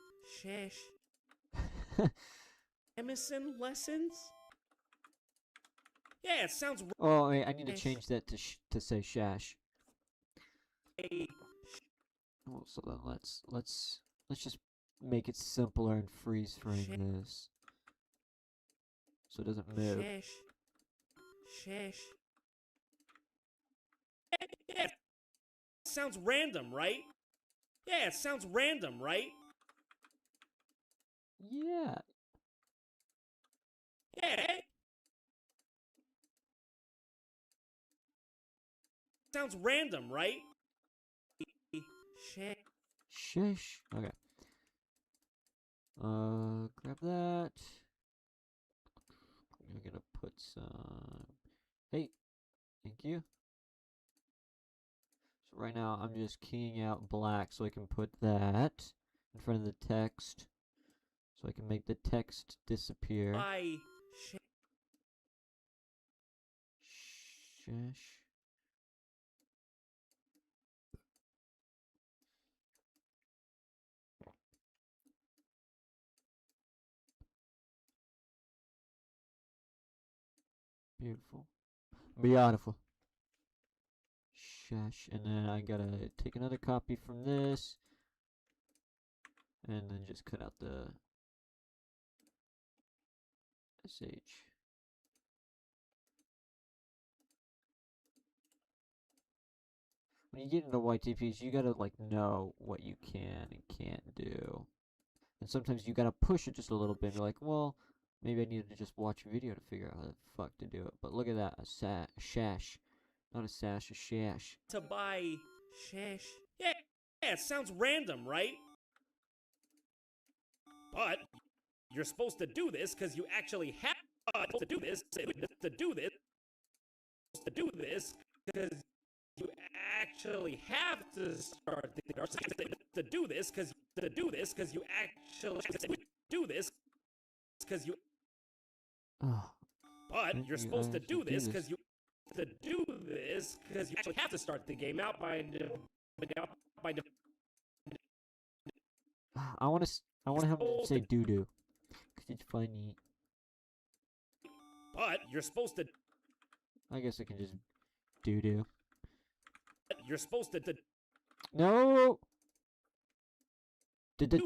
[SPEAKER 3] Emerson lessons? Yeah, it sounds.
[SPEAKER 1] Oh, wait, I need to change that to say shash. Oh, so then let's just make it simpler and freeze frame this, so it doesn't move.
[SPEAKER 3] Yeah, sounds random, right? Yeah, it sounds random, right?
[SPEAKER 1] Yeah.
[SPEAKER 3] Yeah. Sounds random, right?
[SPEAKER 1] Shish. Okay. Grab that. I'm gonna put some. Hey, thank you. So right now I'm just keying out black so I can put that in front of the text. So I can make the text disappear. Shash. Beautiful. Beautiful. Shash. And then I gotta take another copy from this. And then just cut out the SH. When you get into YTPs, you gotta like know what you can and can't do. And sometimes you gotta push it just a little bit and be like, well, maybe I needed to just watch a video to figure out how the fuck to do it. But look at that, a shash. Not a sash, a shash.
[SPEAKER 3] To buy shash. Yeah, it sounds random, right? But you're supposed to do this because you actually have to do this. To do this because you actually have to start to do this because you actually do this because you. But you're supposed to do this because you actually have to start the game out by.
[SPEAKER 1] I want to have him say doo doo, cause it's funny.
[SPEAKER 3] But you're supposed to.
[SPEAKER 1] I guess I can just doo doo.
[SPEAKER 3] You're supposed to.
[SPEAKER 1] No.
[SPEAKER 3] Do this.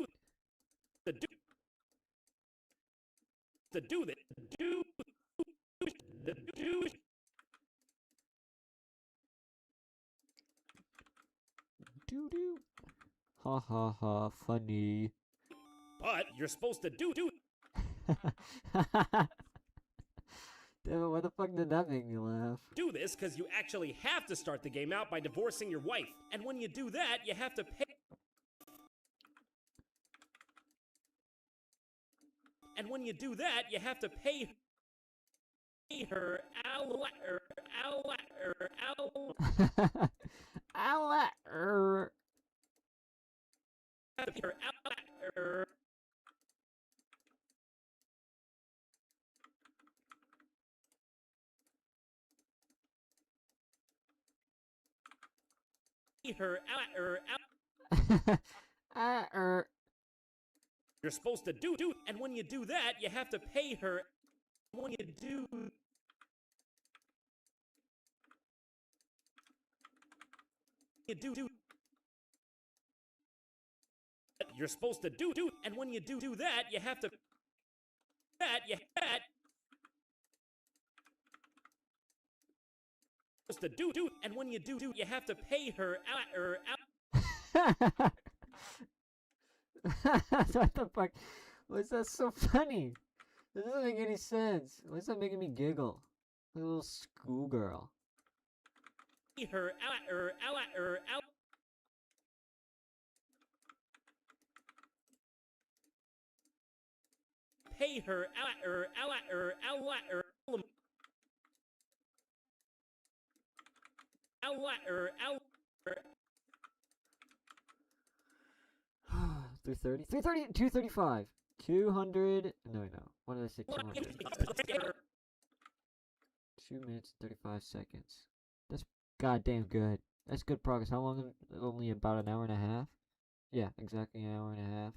[SPEAKER 1] Doo doo. Ha ha ha, funny.
[SPEAKER 3] But you're supposed to do.
[SPEAKER 1] Damn it, why the fuck did that make me laugh?
[SPEAKER 3] Do this because you actually have to start the game out by divorcing your wife. And when you do that, you have to pay. And when you do that, you have to pay her You're supposed to do, and when you do that, you have to pay her. When you do. You're supposed to do, and when you do that, you have to. Supposed to do, and when you do, you have to pay her
[SPEAKER 1] What the fuck? Why is that so funny? That doesn't make any sense. Why is that making me giggle? Like a little schoolgirl.
[SPEAKER 3] Her pay her
[SPEAKER 1] $330? 330? 235. 200. No. What did I say? 200. 2 minutes and 35 seconds. That's goddamn good. That's good progress. How long? Only about an hour and a half? Yeah, exactly an hour and a half.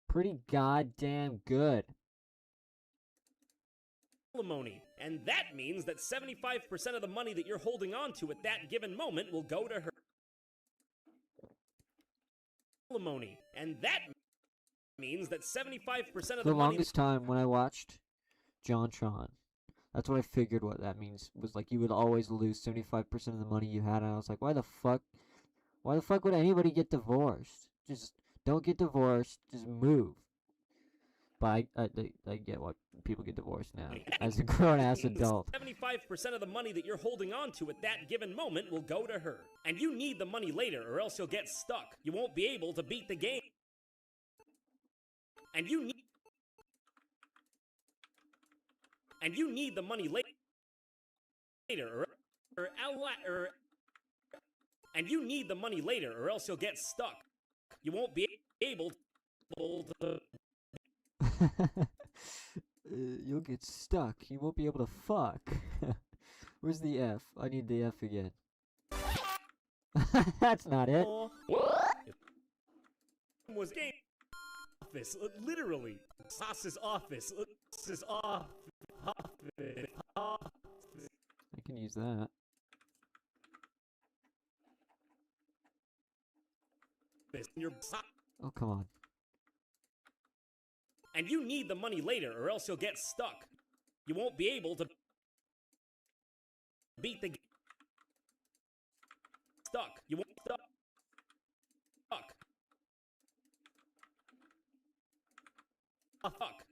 [SPEAKER 1] Pretty goddamn good.
[SPEAKER 3] Alimony, and that means that 75% of the money that you're holding on to at that given moment will go to her. Alimony, and that means that 75% of the
[SPEAKER 1] longest time when I watched Jontron, that's what I figured what that means, was like you would always lose 75% of the money you had, and I was like, why the fuck would anybody get divorced? Just don't get divorced, just move. But I get why people get divorced now, as a grown-ass adult.
[SPEAKER 3] 75% of the money that you're holding on to at that given moment will go to her. And you need the money later, or else you'll get stuck. You won't be able to beat the game. And you need the money later, and you need the money later, or else you'll get stuck. You won't be able to
[SPEAKER 1] You'll get stuck. You won't be able to fuck. Where's the F? I need the F again. That's not it.
[SPEAKER 3] Was game office, literally. Sauce's office. Sauce's office.
[SPEAKER 1] I can use that. Oh, come on.
[SPEAKER 3] And you need the money later, or else you'll get stuck. You won't be able to beat the game. Stuck. You won't stuck. Fuck. Fuck.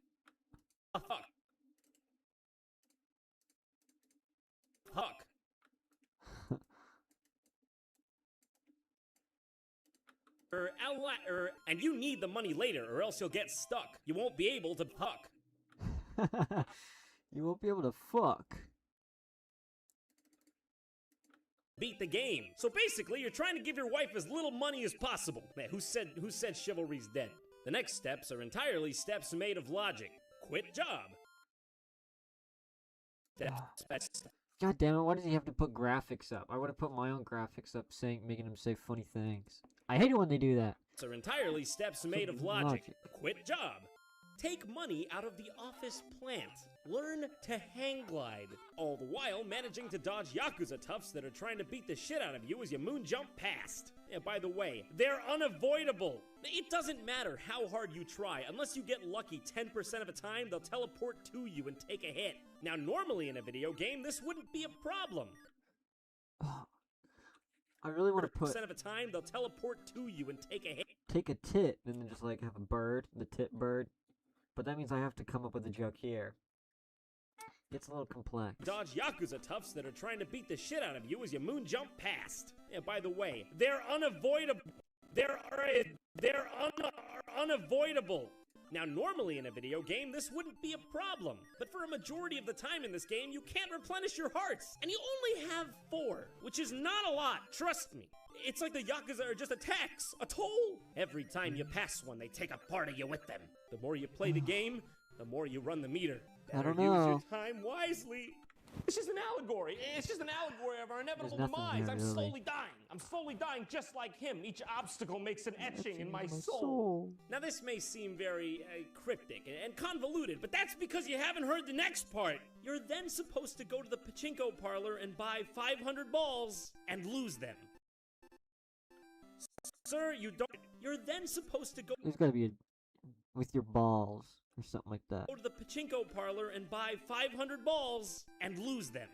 [SPEAKER 3] Fuck. And you need the money later, or else you'll get stuck. You won't be able to fuck.
[SPEAKER 1] You won't be able to fuck.
[SPEAKER 3] Beat the game. So basically, you're trying to give your wife as little money as possible. Man, who said chivalry's dead? The next steps are entirely steps made of logic. Quit job.
[SPEAKER 1] God damn it, why does he have to put graphics up? I would have put my own graphics up making him say funny things. I hate it when they do that.
[SPEAKER 3] Are entirely steps made of logic. Quit job. Take money out of the office plant. Learn to hang glide. All the while managing to dodge Yakuza toughs that are trying to beat the shit out of you as you moon jump past. Yeah, by the way, they're unavoidable. It doesn't matter how hard you try. Unless you get lucky 10% of the time, they'll teleport to you and take a hit. Now, normally in a video game, this wouldn't be a problem.
[SPEAKER 1] I really want to put...
[SPEAKER 3] 10% of the time, they'll teleport to you and take a hit.
[SPEAKER 1] Take a tit, and then just, like, have a bird, the tit bird. But that means I have to come up with a joke here. It's a little complex.
[SPEAKER 3] Dodge Yakuza toughs that are trying to beat the shit out of you as you moon jump past. Yeah, by the way, they're unavoidable. They're unavoidable. Now, normally in a video game, this wouldn't be a problem. But for a majority of the time in this game, you can't replenish your hearts. And you only have 4, which is not a lot, trust me. It's like the Yakuza are just a tax, a toll. Every time you pass one, they take a part of you with them. The more you play the game, the more you run the meter.
[SPEAKER 1] I don't
[SPEAKER 3] Better
[SPEAKER 1] know.
[SPEAKER 3] use your time wisely. It's just an allegory. It's just an allegory of our inevitable demise. I'm slowly dying. I'm slowly dying just like him. Each obstacle makes an etching in my soul. Now this may seem very cryptic and convoluted, but that's because you haven't heard the next part. You're then supposed to go to the pachinko parlor and buy 500 balls and lose them. Sir, you don't... You're then supposed to go...
[SPEAKER 1] There's gotta be a... with your balls. Or something like that.
[SPEAKER 3] Go to the pachinko parlor and buy 500 balls and lose them.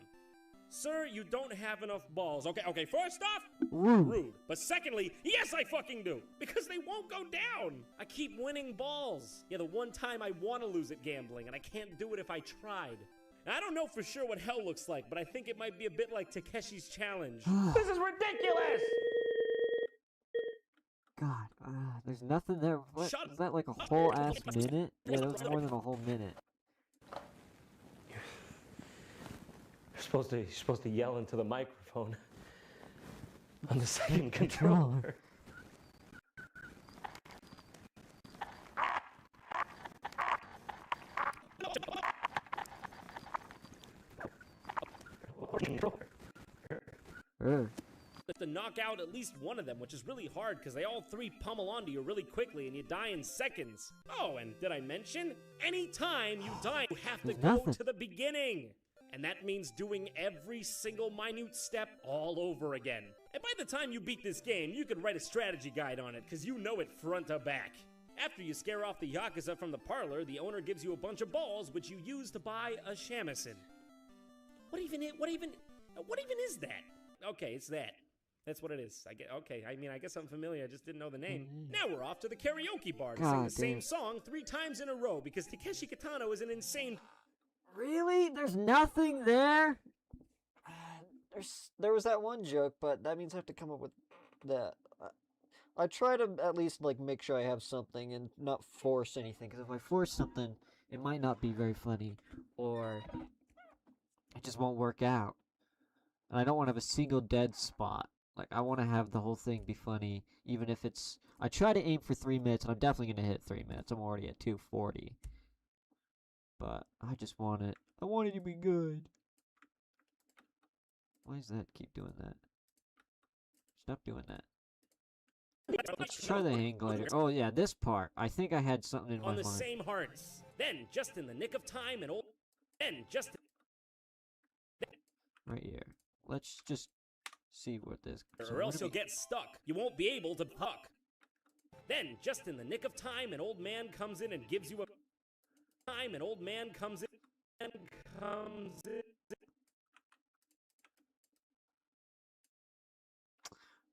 [SPEAKER 3] Sir, you don't have enough balls. Okay, first off, rude. But secondly, yes, I fucking do. Because they won't go down. I keep winning balls. Yeah, the one time I want to lose at gambling, and I can't do it if I tried. Now, I don't know for sure what hell looks like, but I think it might be a bit like Takeshi's Challenge.
[SPEAKER 4] This is ridiculous!
[SPEAKER 1] God, there's nothing there. What?
[SPEAKER 3] Shut
[SPEAKER 1] Was that like a whole ass minute? Yeah, that was more than a whole minute.
[SPEAKER 4] You're supposed to yell into the microphone on the second controller.
[SPEAKER 3] To knock out at least one of them, which is really hard because they all 3 pummel onto you really quickly and you die in seconds. Oh, and did I mention? Anytime you die, you have to go to the beginning. And that means doing every single minute step all over again. And by the time you beat this game, you can write a strategy guide on it because you know it front to back. After you scare off the Yakuza from the parlor, the owner gives you a bunch of balls which you use to buy a shamisen. What even is that? Okay, it's that. That's what it is. I guess I'm familiar. I just didn't know the name. Now we're off to the karaoke bar to sing the same song 3 times in a row because Takeshi Kitano is an insane...
[SPEAKER 1] Really? There's nothing there? There was that one joke, but that means I have to come up with that. I try to at least like make sure I have something and not force anything, because if I force something, it might not be very funny, or it just won't work out. And I don't want to have a single dead spot. Like, I want to have the whole thing be funny, even if it's... I try to aim for 3 minutes, and I'm definitely going to hit 3 minutes. I'm already at 2:40. but I just want it. I want it to be good. Why does that keep doing that? Stop doing that. Let's try the hang glider. Oh yeah, this part. I think I had something in my
[SPEAKER 3] On the
[SPEAKER 1] mind.
[SPEAKER 3] same harness. Then, just in the nick of time, an old... Then, just...
[SPEAKER 1] Right here. Let's just see what this...
[SPEAKER 3] Or else you'll get stuck. You won't be able to puck. Then, just in the nick of time, an old man comes in and gives you a... Time, an old man comes in and comes in...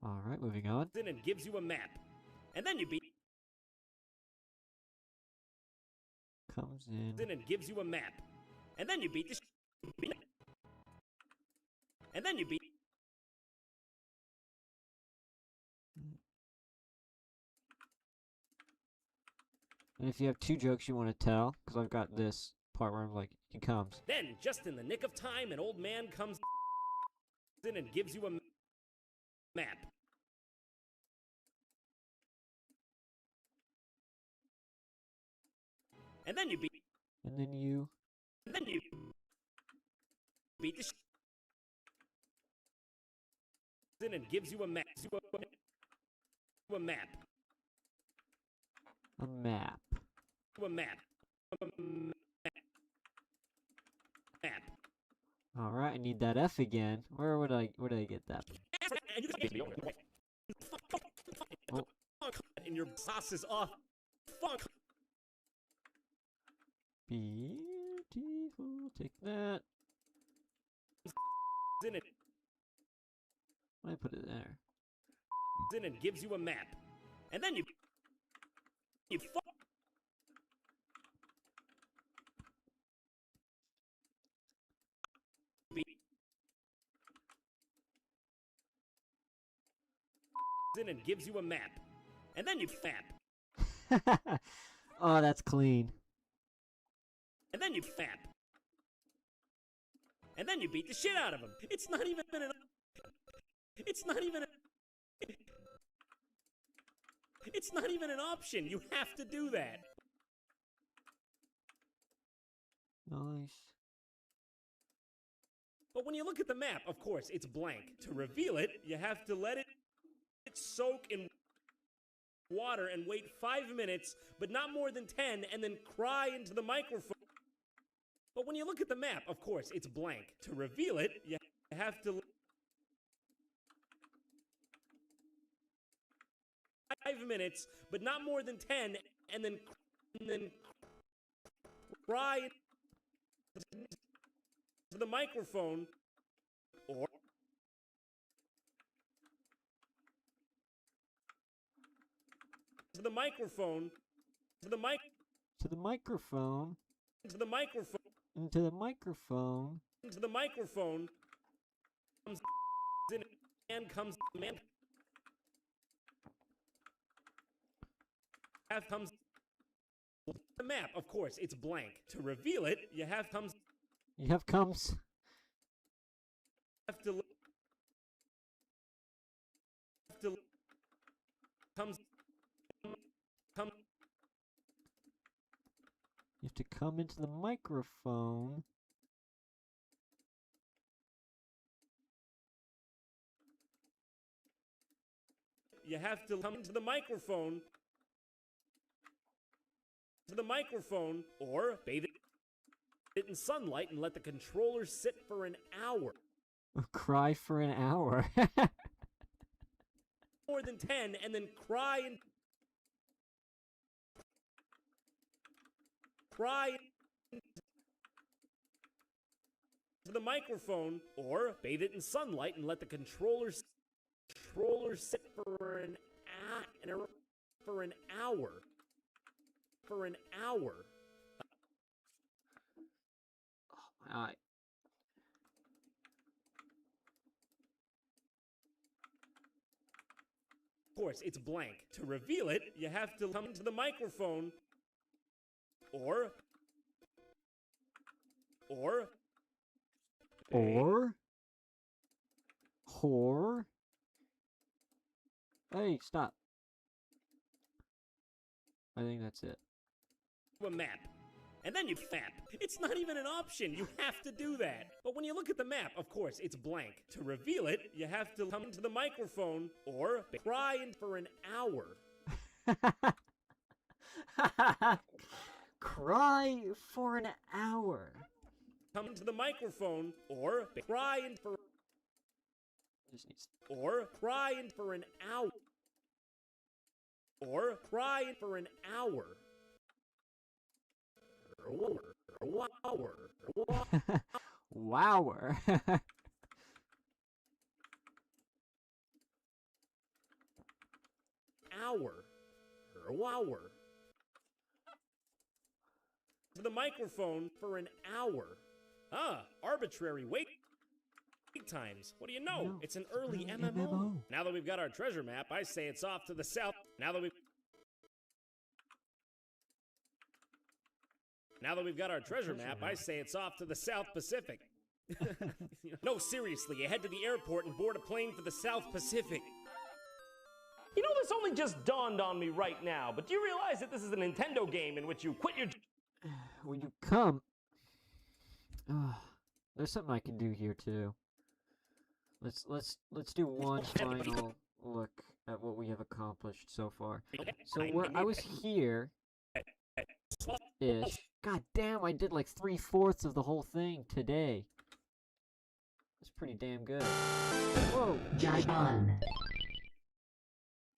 [SPEAKER 1] Alright, moving on.
[SPEAKER 3] And gives you a map. And then you beat...
[SPEAKER 1] Comes in.
[SPEAKER 3] And gives you a map. And then you beat the... And then you beat...
[SPEAKER 1] And if you have 2 jokes you want to tell, because I've got this part where I'm like, he comes.
[SPEAKER 3] Then, just in the nick of time, an old man comes in and gives you a map. And then you beat...
[SPEAKER 1] And then you...
[SPEAKER 3] And then you beat the... In and gives you a map. A map.
[SPEAKER 1] A map.
[SPEAKER 3] A map. Map.
[SPEAKER 1] Alright, I need that F again. Where did I get that? Oh.
[SPEAKER 3] And your sauce is off. Fuck.
[SPEAKER 1] Beautiful. Take that.
[SPEAKER 3] In it.
[SPEAKER 1] I put it there.
[SPEAKER 3] In and gives you a map. And then you fuck. In and gives you a map. And then you fap.
[SPEAKER 1] Oh, that's clean.
[SPEAKER 3] And then you fap. And then you beat the shit out of him. It's not even an... It's not even a... It's not even an option. You have to do that.
[SPEAKER 1] Nice.
[SPEAKER 3] But when you look at the map, of course, it's blank. To reveal it, you have to let it soak in water and wait 5 minutes, but not more than 10, and then cry into the microphone. But when you look at the map, of course, it's blank. To reveal it, you have to... 5 minutes, but not more than 10, and then cry to the microphone, or to the microphone, to the mic,
[SPEAKER 1] To the microphone.
[SPEAKER 3] to the microphone,
[SPEAKER 1] Into the microphone.
[SPEAKER 3] to the microphone. Comes in, man comes, man. Have comes the map, of course, it's blank. To reveal it, you have comes
[SPEAKER 1] You have comes.
[SPEAKER 3] have to comes come
[SPEAKER 1] You have to come into the microphone.
[SPEAKER 3] you have to come into the microphone or bathe it in sunlight and let the controller sit for an hour.
[SPEAKER 1] Cry for an hour.
[SPEAKER 3] More than 10, and then cry to the microphone, or bathe it in sunlight and let the controller sit for an hour. For an hour.
[SPEAKER 1] Oh my eye.
[SPEAKER 3] Of course, it's blank. To reveal it, you have to come into the microphone, or
[SPEAKER 1] Whore. Hey, stop. I think that's it.
[SPEAKER 3] a map. and then you map. It's not even an option, you have to do that. But when you look at the map, of course, it's blank. To reveal it, you have to come to the microphone or cry for an hour.
[SPEAKER 1] Cry for an hour.
[SPEAKER 3] Come to the microphone or cry for an hour. Or cry for an hour.
[SPEAKER 1] Wower.
[SPEAKER 3] Wower. To the microphone for an hour. Arbitrary wait times. What do you know? It's an early MMO. Now that we've got our treasure map, I say it's off to the south. Now that we've got our treasure map, I say it's off to the South Pacific. No, seriously, you head to the airport and board a plane for the South Pacific.
[SPEAKER 4] You know, this only just dawned on me right now, but do you realize that this is a Nintendo game in which you quit your...
[SPEAKER 1] When you come... there's something I can do here, too. Let's do one final look at what we have accomplished so far. So where I was here... ish. God damn, I did like 3/4 of the whole thing today. That's pretty damn good. Whoa!
[SPEAKER 5] Jontron.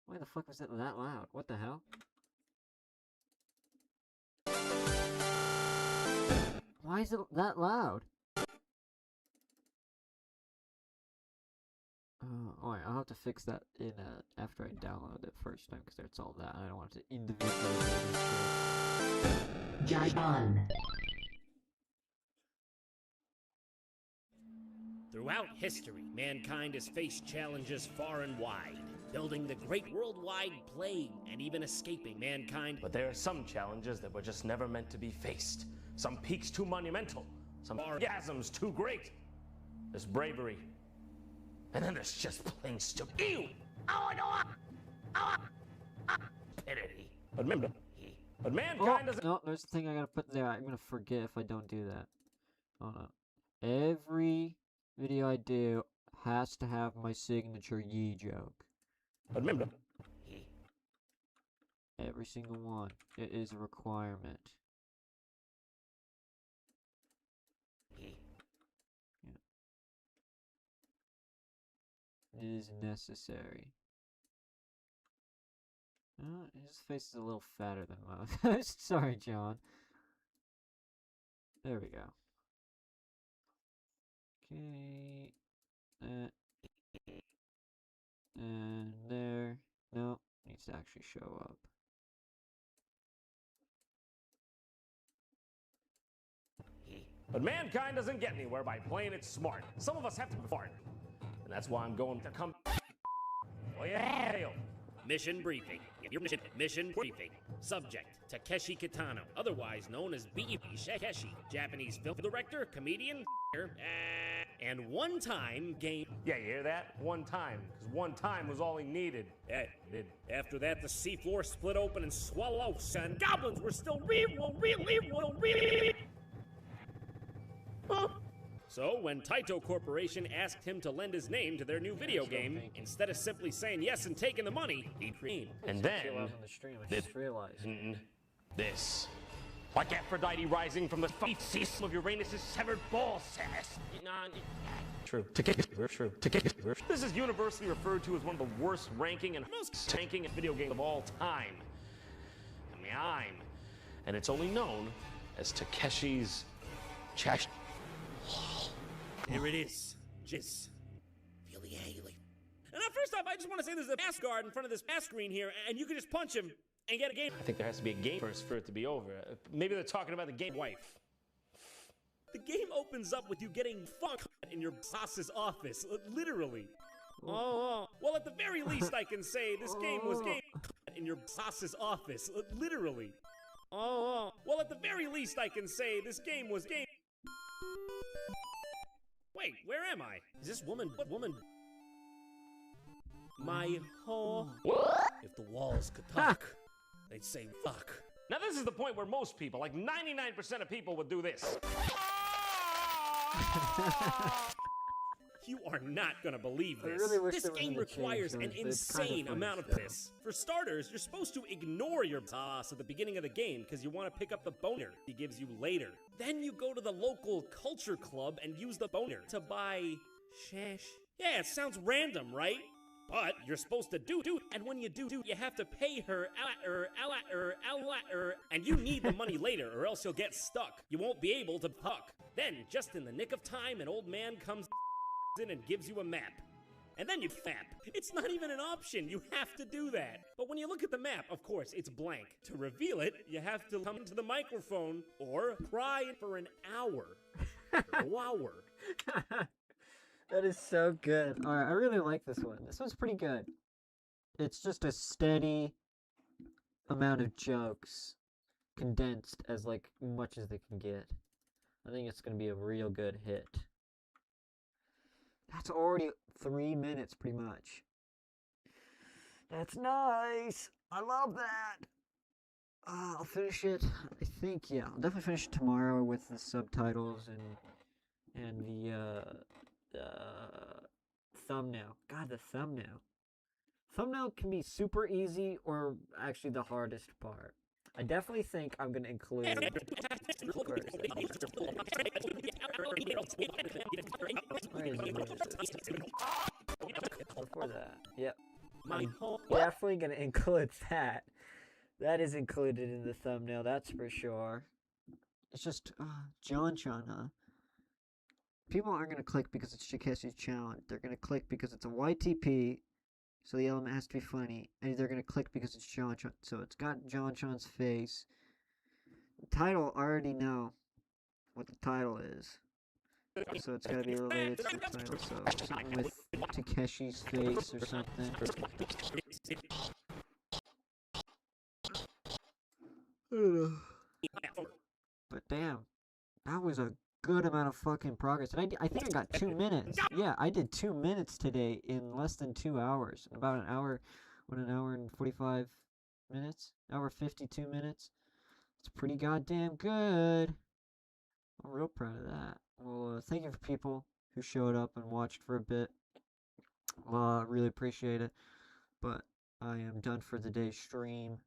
[SPEAKER 1] Why the fuck was that loud? What the hell? Why is it that loud? Oh, I'll have to fix that in after I download it first time, because it's all that. I don't want it to individually.
[SPEAKER 5] Jontron.
[SPEAKER 3] Throughout history, mankind has faced challenges far and wide, building the great worldwide plague and even escaping mankind.
[SPEAKER 4] But there are some challenges that were just never meant to be faced. Some peaks too monumental, some orgasms too great. There's bravery, and then there's just plain stupid. Ew! Stupidity. But remember, mankind doesn't.
[SPEAKER 1] No, there's the thing I gotta put there. I'm gonna forget if I don't do that. Hold on. Every video I do has to have my signature Yee joke.
[SPEAKER 4] But remember,
[SPEAKER 1] Every single one. It is a requirement. Yeah. It is necessary. His face is a little fatter than mine. Sorry, John. There we go. Okay. And there. No, needs to actually show up.
[SPEAKER 4] but mankind doesn't get anywhere by playing it smart. Some of us have to be smart, and that's why I'm going to come. Oh yeah, hail.
[SPEAKER 3] Mission briefing. Mission briefing. Subject: Takeshi Kitano, otherwise known as B.E. Takeshi, Japanese film director, comedian, and one-time game.
[SPEAKER 4] Yeah, you hear that? One time, because one time was all he needed.
[SPEAKER 3] After that, the seafloor split open and swallowed, and goblins were still So, when Taito Corporation asked him to lend his name to their new video game, instead of simply saying yes and taking the money, he creamed.
[SPEAKER 4] And then, this. Like Aphrodite rising from the feces of Uranus' severed ball sack. True. True. This is universally referred to as one of the worst ranking and most tanking video games of all time. And it's only known as Takeshi's Chash.
[SPEAKER 3] Here it is. Jizz. Feel the alien. And now, first off, I just want to say there's a pass guard in front of this pass screen here, and you can just punch him and get a game.
[SPEAKER 4] I think there has to be a game first for it to be over. Maybe they're talking about the game wife.
[SPEAKER 3] The game opens up with you getting fucked in your boss's office, literally. Well, at the very least, I can say this game was game in your boss's office, literally. Well, at the very least, I can say this game was game. Wait, where am I? Is this woman? What woman? My whore. If the walls could talk, they'd say fuck.
[SPEAKER 4] Now this is the point where most people, like 99% of people, would do this.
[SPEAKER 3] You are not gonna believe
[SPEAKER 1] I
[SPEAKER 3] this.
[SPEAKER 1] really wish
[SPEAKER 3] This
[SPEAKER 1] there wasn't
[SPEAKER 3] game
[SPEAKER 1] a
[SPEAKER 3] requires
[SPEAKER 1] change,
[SPEAKER 3] an
[SPEAKER 1] though. It's kinda
[SPEAKER 3] insane
[SPEAKER 1] funny
[SPEAKER 3] amount of
[SPEAKER 1] still.
[SPEAKER 3] this. For starters, you're supposed to ignore your boss at the beginning of the game because you want to pick up the boner he gives you later. Then you go to the local culture club and use the boner to buy shash. Yeah, it sounds random, right? But you're supposed to do, and when you do, you have to pay her, and you need the money later, or else you'll get stuck. You won't be able to puck. Then, just in the nick of time, an old man comes in and gives you a map. And then you map. It's not even an option. You have to do that. But when you look at the map, of course, it's blank. To reveal it, you have to come into the microphone or cry for an hour. Wow.
[SPEAKER 1] That is so good. Alright, I really like this one. This one's pretty good. It's just a steady amount of jokes, condensed as like much as they can get. I think it's gonna be a real good hit. That's already 3 minutes, pretty much. That's nice. I love that. I'll finish it. I think, yeah, I'll definitely finish it tomorrow with the subtitles and the thumbnail. God, the thumbnail. Thumbnail can be super easy or actually the hardest part. I definitely think I'm gonna include. Where is it? Before that, yep. I'm definitely gonna include that. That is included in the thumbnail, that's for sure. It's just Jontron, huh? People aren't gonna click because it's Takeshi's challenge. They're gonna click because it's a YTP, so the element has to be funny, and they're gonna click because it's Jontron. So it's got Jontron's face. The title, I already know what the title is. So it's gotta be related to the title, so something with Takeshi's face or something. I don't know. But damn, that was a good amount of fucking progress. And I think I got 2 minutes. Yeah, I did 2 minutes today in less than 2 hours. About an hour, an hour and 45 minutes? Hour 52 minutes. It's pretty goddamn good. I'm real proud of that. Well, thank you for people who showed up and watched for a bit. I really appreciate it. But I am done for the day's stream.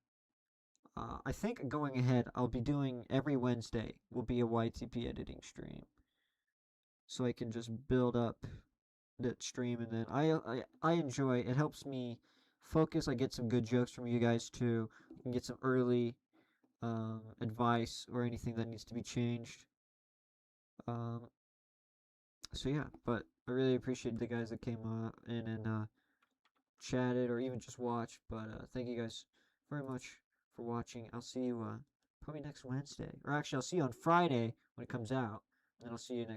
[SPEAKER 1] I think going ahead, I'll be doing every Wednesday will be a YTP editing stream. So I can just build up that stream, and then I enjoy it. It helps me focus. I get some good jokes from you guys too. I can get some early advice or anything that needs to be changed. So yeah, but I really appreciate the guys that came in and chatted or even just watched. But thank you guys very much for watching. I'll see you probably next Wednesday, or actually I'll see you on Friday when it comes out, and then I'll see you next